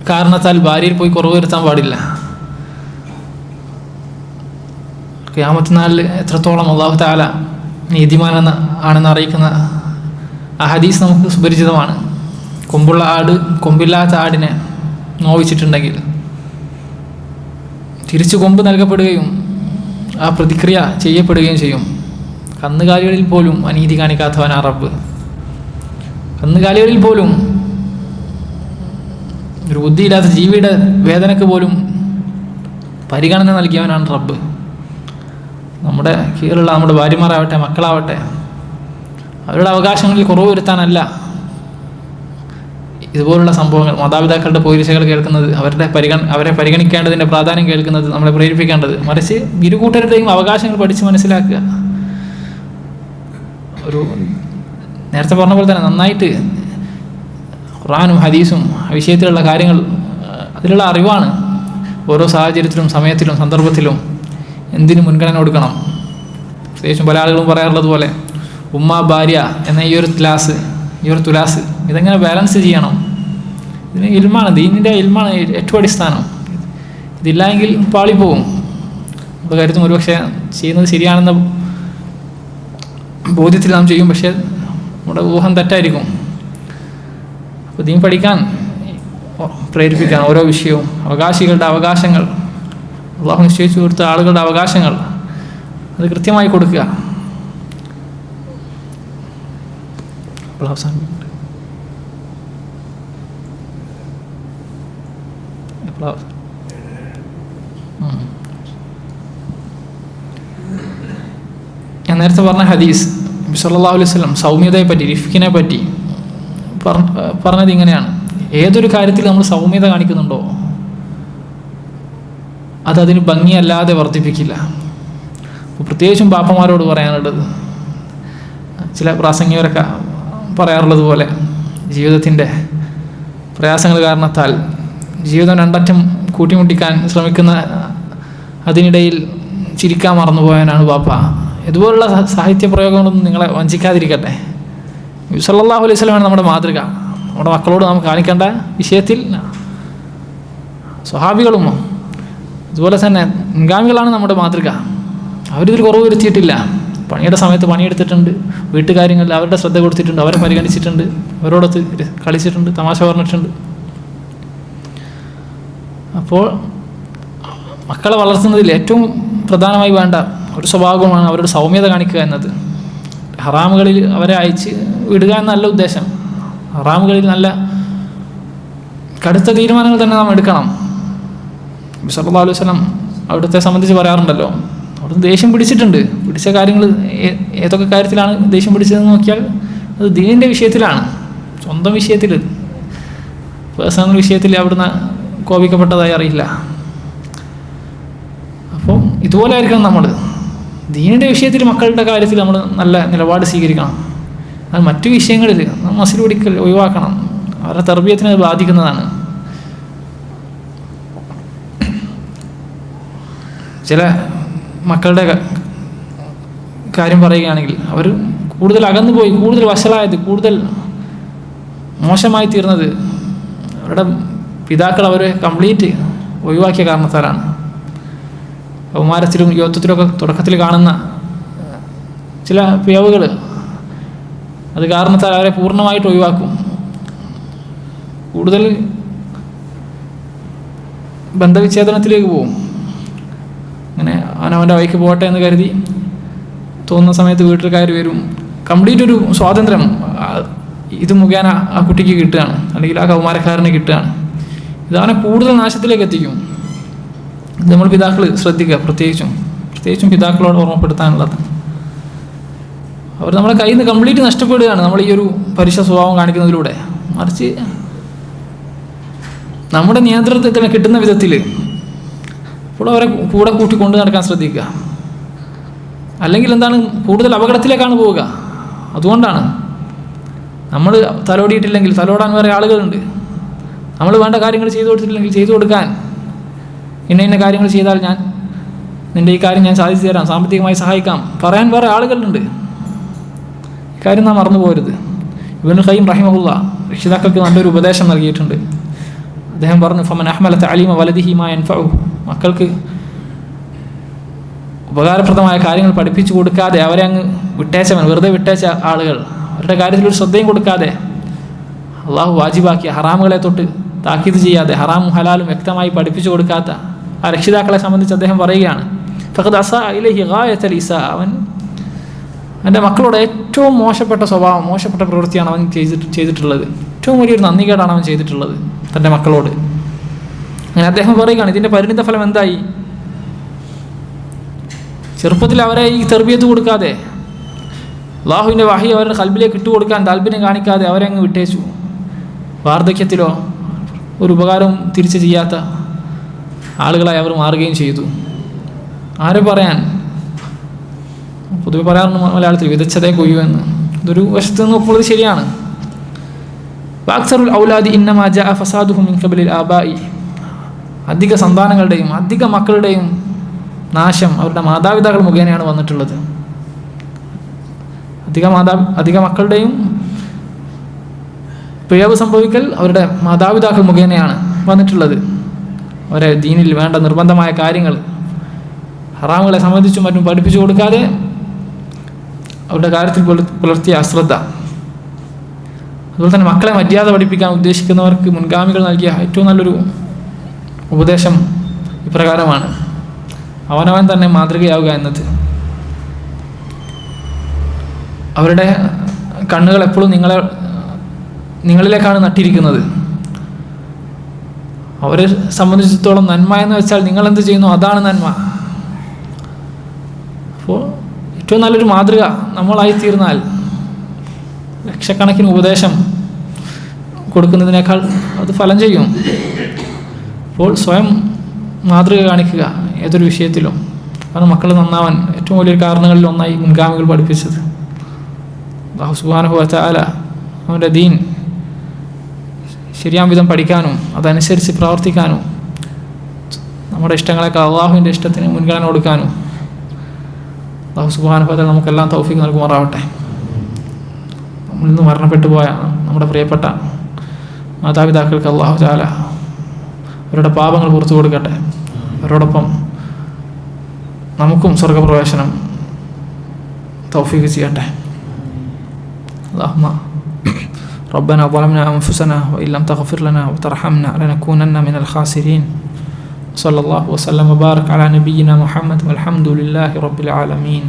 കാരണത്താൽ ഭാര്യയിൽ പോയി കുറവ് വരുത്താൻ പാടില്ല. ഖിയാമത്ത് നാളിൽ എത്രത്തോളം അള്ളാഹു തആല നീതിമാൻ ആണെന്ന് അറിയിക്കുന്ന ആ ഹദീസ് നമുക്ക് സുപരിചിതമാണ്. കൊമ്പുള്ള ആട് കൊമ്പില്ലാത്ത ആടിനെ നോവിച്ചിട്ടുണ്ടെങ്കിൽ തിരിച്ചു കൊമ്പ് നൽകപ്പെടുകയും ആ പ്രതിക്രിയ ചെയ്യപ്പെടുകയും ചെയ്യും. കന്നുകാലികളിൽ പോലും അനീതി കാണിക്കാത്തവനാ റബ്ബ്. കന്നുകാലികളിൽ പോലും ഒരു ബുദ്ധിയില്ലാത്ത ജീവിയുടെ വേദനക്ക് പോലും പരിഗണന നൽകിയവനാണ് റബ്ബ്. നമ്മുടെ കീഴിലുള്ള നമ്മുടെ ഭാര്യമാരാവട്ടെ, മക്കളാവട്ടെ, അവരുടെ അവകാശങ്ങളിൽ കുറവ് വരുത്താനല്ല ഇതുപോലുള്ള സംഭവങ്ങൾ, മാതാപിതാക്കളുടെ പോരിശകൾ കേൾക്കുന്നത്, അവരെ പരിഗണിക്കേണ്ടതിൻ്റെ പ്രാധാന്യം കേൾക്കുന്നത് നമ്മളെ പ്രേരിപ്പിക്കേണ്ടത്. മറിച്ച് ഇരുകൂട്ടരുടെയും അവകാശങ്ങൾ പഠിച്ച് മനസ്സിലാക്കുക. ഒരു നേരത്തെ പറഞ്ഞ പോലെ തന്നെ നന്നായിട്ട് ഖുർആനും ഹദീസും ആ വിഷയത്തിലുള്ള കാര്യങ്ങൾ, അതിലുള്ള അറിവാണ്. ഓരോ സാഹചര്യത്തിലും സമയത്തിലും സന്ദർഭത്തിലും എന്തിനു മുൻഗണന കൊടുക്കണം. പ്രത്യേകിച്ചും പല ആളുകളും പറയാറുള്ളത് പോലെ ഉമ്മ ഭാര്യ എന്ന ഈ ഒരു തുലാസ് ഇതെങ്ങനെ ബാലൻസ് ചെയ്യണം. ഇതിന് ഇൽമാണ്, ദീനിൻ്റെ ഇൽമാണ് ഏറ്റവും അടിസ്ഥാനം. ഇതില്ലെങ്കിൽ പാളിപ്പോവും. നമ്മുടെ കാര്യത്തും ഒരുപക്ഷെ ചെയ്യുന്നത് ശരിയാണെന്ന ബോധ്യത്തിൽ നാം ചെയ്യും, പക്ഷേ നമ്മുടെ ഊഹം തെറ്റായിരിക്കും. അപ്പോൾ ദീൻ പഠിക്കാൻ പ്രേരിപ്പിക്കാൻ ഓരോ വിഷയവും, അവകാശികളുടെ അവകാശങ്ങൾ, അള്ളാഹു നിശ്ചയിച്ചു കൊടുത്ത ആളുകളുടെ അവകാശങ്ങൾ അത് കൃത്യമായി കൊടുക്കുക. ഞാൻ നേരത്തെ പറഞ്ഞ ഹദീസ് നബി സല്ലല്ലാഹു അലൈഹി വസല്ലം സൗമ്യതയെ പറ്റി, റിഫ്കിനെ പറ്റി പറഞ്ഞത് ഇങ്ങനെയാണ്: ഏതൊരു കാര്യത്തിൽ നമ്മൾ സൗമ്യത കാണിക്കുന്നുണ്ടോ അതതിന് ഭംഗിയല്ലാതെ വർദ്ധിപ്പിക്കില്ല. പ്രത്യേകിച്ചും ബാപ്പമാരോട് പറയാനുള്ളത്, ചില പ്രാസംഗികരൊക്കെ പറയാറുള്ളത് പോലെ ജീവിതത്തിൻ്റെ പ്രയാസങ്ങൾ കാരണത്താൽ ജീവിതം രണ്ടറ്റം കൂട്ടിമുട്ടിക്കാൻ ശ്രമിക്കുന്ന അതിനിടയിൽ ചിരിക്കാൻ മറന്നുപോയവനാണ് ബാപ്പ. ഇതുപോലുള്ള സാഹിത്യ പ്രയോഗങ്ങളൊന്നും നിങ്ങളെ വഞ്ചിക്കാതിരിക്കട്ടെ. നബി സല്ലല്ലാഹു അലൈഹി വസല്ലമയാണ് നമ്മുടെ മാതൃക. നമ്മുടെ മക്കളോട് നാം കാണിക്കേണ്ട വിഷയത്തിൽ സ്വഹാബികളും അതുപോലെ തന്നെ മുൻഗാമികളാണ് നമ്മുടെ മാതൃക. അവരിതിൽ കുറവ് വരുത്തിയിട്ടില്ല. പണിയുടെ സമയത്ത് പണിയെടുത്തിട്ടുണ്ട്, വീട്ടുകാര്യങ്ങളിൽ അവരുടെ ശ്രദ്ധ കൊടുത്തിട്ടുണ്ട്, അവരെ പരിഗണിച്ചിട്ടുണ്ട്, അവരോടൊത്ത് കളിച്ചിട്ടുണ്ട്, തമാശ പറഞ്ഞിട്ടുണ്ട്. അപ്പോൾ മക്കളെ വളർത്തുന്നതിൽ ഏറ്റവും പ്രധാനമായി വേണ്ട ഒരു സ്വഭാവമാണ് അവരുടെ സൗമ്യത കാണിക്കുക എന്നത്. ഹറാമുകളിൽ അവരെ അയച്ച് വിടുക എന്നല്ല ഉദ്ദേശം. ഹറാമുകളിൽ നല്ല കടുത്ത തീരുമാനങ്ങൾ തന്നെ നാം എടുക്കണം. നബി സല്ലല്ലാഹു അലൈഹി വസല്ലം അവിടുത്തെ സംബന്ധിച്ച് പറയാറുണ്ടല്ലോ, അവിടുന്ന് ദേഷ്യം പിടിച്ച കാര്യങ്ങൾ ഏതൊക്കെ കാര്യത്തിലാണ് ദേഷ്യം പിടിച്ചതെന്ന് നോക്കിയാൽ അത് ദീനിൻ്റെ വിഷയത്തിലാണ്. സ്വന്തം വിഷയത്തിൽ, പേഴ്സണൽ വിഷയത്തിൽ അവിടുന്ന് കോപിക്കപ്പെട്ടതായി അറിയില്ല. അപ്പോൾ ഇതുപോലെ ആയിരിക്കണം നമ്മൾ ദീനിൻ്റെ വിഷയത്തിൽ, മക്കളുടെ കാര്യത്തിൽ നമ്മൾ നല്ല നിലപാട് സ്വീകരിക്കണം. അത് മറ്റു വിഷയങ്ങളിൽ മസിൽ പിടിക്കൽ ഒഴിവാക്കണം. അവരുടെ തർബീയത്തിനെ അത് ബാധിക്കുന്നതാണ്. ചില മക്കളുടെ കാര്യം പറയുകയാണെങ്കിൽ അവർ കൂടുതൽ അകന്നുപോയി, കൂടുതൽ വഷളായത്, കൂടുതൽ മോശമായി തീർന്നത് അവരുടെ പിതാക്കൾ അവരെ കംപ്ലീറ്റ് ഒഴിവാക്കിയ കാരണത്താലാണ്. കൗമാരത്തിലും യുവത്വത്തിലൊക്കെ തുടക്കത്തിൽ കാണുന്ന ചില പിഴവുകൾ അത് കാരണത്താൽ അവരെ പൂർണ്ണമായിട്ട് ഒഴിവാക്കും. കൂടുതൽ ബന്ധവിച്ഛേദനത്തിലേക്ക് പോകും. അങ്ങനെ അവനവൻ്റെ വഴിക്ക് പോകട്ടെ എന്ന് കരുതി തോന്നുന്ന സമയത്ത് വീട്ടിൽ കയറി വരും. കംപ്ലീറ്റ് ഒരു സ്വാതന്ത്ര്യം ഇത് മുഖേന ആ കുട്ടിക്ക് കിട്ടുകയാണ്, അല്ലെങ്കിൽ ആ കൗമാരക്കാരന് കിട്ടുകയാണ്. ഇതവനെ കൂടുതൽ നാശത്തിലേക്ക് എത്തിക്കും. ഇത് നമ്മൾ പിതാക്കൾ ശ്രദ്ധിക്കുക. പ്രത്യേകിച്ചും പിതാക്കളോട് ഓർമ്മപ്പെടുത്താനുള്ളത്, അവർ നമ്മളെ കയ്യിൽ നിന്ന് കംപ്ലീറ്റ് നഷ്ടപ്പെടുകയാണ് നമ്മൾ ഈ ഒരു പരുഷ സ്വഭാവം കാണിക്കുന്നതിലൂടെ. മറിച്ച് നമ്മുടെ നിയന്ത്രണത്തിൽ കിട്ടുന്ന വിധത്തിൽ ഇപ്പോൾ അവരെ കൂടെ കൂട്ടി കൊണ്ടു നടക്കാൻ ശ്രദ്ധിക്കുക. അല്ലെങ്കിൽ എന്താണ്, കൂടുതൽ അപകടത്തിലേക്കാണ് പോവുക. അതുകൊണ്ടാണ് നമ്മൾ തലോടിയിട്ടില്ലെങ്കിൽ തലോടാൻ വേറെ ആളുകളുണ്ട്. നമ്മൾ വേണ്ട കാര്യങ്ങൾ ചെയ്തു കൊടുത്തിട്ടില്ലെങ്കിൽ ചെയ്തു കൊടുക്കാൻ, ഇന്ന കാര്യങ്ങൾ ചെയ്താൽ ഞാൻ നിൻ്റെ ഈ കാര്യം ഞാൻ സാധിച്ചു തരാം, സാമ്പത്തികമായി സഹായിക്കാം പറയാൻ വേറെ ആളുകളുണ്ട്. ഇക്കാര്യം നാം മറന്നു പോകരുത്. ഇബ്നുൽ ഖയ്യിം റഹിമഹുല്ലാ രക്ഷിതാക്കൾക്ക് നല്ലൊരു ഉപദേശം നൽകിയിട്ടുണ്ട്. അദ്ദേഹം പറഞ്ഞു, ഫമൻ അഹ്മല തഅലീമ വലദിഹി മാ യൻഫഉ, മക്കൾക്ക് ഉപകാരപ്രദമായ കാര്യങ്ങൾ പഠിപ്പിച്ചു കൊടുക്കാതെ അവരെ അങ്ങ് വെറുതെ വിട്ടേച്ച ആളുകൾ, അവരുടെ കാര്യത്തിൽ ഒരു ശ്രദ്ധയും കൊടുക്കാതെ, അള്ളാഹു വാജിബാക്കിയ ഹറാമുകളെ തൊട്ട് താക്കീത് ചെയ്യാതെ ഹറാമും ഹലാലും വ്യക്തമായി പഠിപ്പിച്ചു കൊടുക്കാത്ത ആ രക്ഷിതാക്കളെ സംബന്ധിച്ച് അദ്ദേഹം പറയുകയാണ്, ഫഖദ് അസാ ഇലൈഹി ഗായത്തുൽ ഇസാ, അവൻ്റെ മക്കളോട് ഏറ്റവും മോശപ്പെട്ട സ്വഭാവം, മോശപ്പെട്ട പ്രവൃത്തിയാണ് അവൻ ചെയ്തിട്ടുള്ളത്. ഏറ്റവും വലിയൊരു നന്ദികേടാണ് അവൻ ചെയ്തിട്ടുള്ളത് തൻ്റെ മക്കളോട്. അങ്ങനെ അദ്ദേഹം പറയുകയാണ്, ഇതിൻ്റെ പരിണിത ഫലം എന്തായി? ചെറുപ്പത്തിൽ അവരെ ഈ തർബിയത്ത് കൊടുക്കാതെ, അല്ലാഹുവിൻ്റെ വഹി അവരുടെ ഖൽബിലേക്ക് ഇട്ടുകൊടുക്കാൻ താല്പര്യം കാണിക്കാതെ അവരെ അങ്ങ് വിട്ടേച്ചു. വാർദ്ധക്യത്തിലോ ഒരു ഉപകാരവും തിരിച്ചു ചെയ്യാത്ത ആളുകളായി അവർ മാറുകയും ചെയ്തു. ആരെ പറയാൻ, പൊതുവെ പറയാറുണ്ട് മലയാളത്തിൽ വിതച്ചതേ കൊയ്യൂ എന്ന്. ഇതൊരു വശത്ത് നോക്കുമ്പോൾ ശരിയാണ്. അക്സറുൽ ഔലാദി ഇന്നമാ ജാഅ ഫസാദുഹും മിൻ ഖബലിൽ ആബാഇ, അധിക സന്താനങ്ങളുടെയും അധിക മക്കളുടെയും നാശം അവരുടെ മാതാപിതാക്കൾ മുഖേനയാണ് വന്നിട്ടുള്ളത്. അധിക മക്കളുടെയും പിഴവ് സംഭവിക്കൽ അവരുടെ മാതാപിതാക്കൾ മുഖേനയാണ് വന്നിട്ടുള്ളത്. അവരെ ദീനിൽ വേണ്ട നിർബന്ധമായ കാര്യങ്ങൾ ഹറാമുകളെ സംബന്ധിച്ചും മറ്റും പഠിപ്പിച്ചു കൊടുക്കാതെ അവരുടെ കാര്യത്തിൽ പുലർത്തിയ അശ്രദ്ധ. അതുപോലെ തന്നെ മക്കളെ മര്യാദ പഠിപ്പിക്കാൻ ഉദ്ദേശിക്കുന്നവർക്ക് മുൻഗാമികൾ നൽകിയ ഏറ്റവും നല്ലൊരു ഉപദേശം ഇപ്രകാരമാണ്, അവനവൻ തന്നെ മാതൃകയാവുക എന്നത്. അവരുടെ കണ്ണുകൾ എപ്പോഴും നിങ്ങളിലേക്കാണ് നട്ടിരിക്കുന്നത്. അവരെ സംബന്ധിച്ചിടത്തോളം നന്മ എന്ന് വെച്ചാൽ നിങ്ങൾ എന്ത് ചെയ്യുന്നു അതാണ് നന്മ. അപ്പോൾ ഏറ്റവും നല്ലൊരു മാതൃക നമ്മളായിത്തീർന്നാൽ ലക്ഷക്കണക്കിന് ഉപദേശം കൊടുക്കുന്നതിനേക്കാൾ അത് ഫലം ചെയ്യും. അപ്പോൾ സ്വയം മാതൃക കാണിക്കുക ഏതൊരു വിഷയത്തിലും. കാരണം മക്കൾ നന്നാവാൻ ഏറ്റവും വലിയൊരു കാരണങ്ങളിൽ ഒന്നായി മുൻഗാമികൾ പഠിപ്പിച്ചത്. അല്ലാഹു സുബ്ഹാനഹു വ തആല അവൻ്റെ ദീൻ ശരിയാം വിധം പഠിക്കാനും അതനുസരിച്ച് പ്രവർത്തിക്കാനും നമ്മുടെ ഇഷ്ടങ്ങളെക്കാൾ അള്ളാഹുവിൻ്റെ ഇഷ്ടത്തിന് മുൻഗണന കൊടുക്കാനും അല്ലാഹു സുബ്ഹാനഹു വ തആല നമുക്കെല്ലാം തൗഫീഖ് നൽകുമാറാവട്ടെ. നമ്മളിൽ നിന്ന് മരണപ്പെട്ടു പോയ നമ്മുടെ പ്രിയപ്പെട്ട മാതാപിതാക്കൾക്ക് അല്ലാഹു തആല അവരുടെ പാപങ്ങൾ പുറത്തു കൊടുക്കട്ടെ. അവരോടൊപ്പം നമുക്കും സ്വർഗപ്രവേശനം തൗഫീഖ് ചെയ്യട്ടെ. اللهم ربنا ظلمنا أنفسنا وإن لم تغفر لنا وترحمنا لنكونن من الخاسرين. صلى الله وسلم وبارك على نبينا محمد والحمد لله رب العالمين.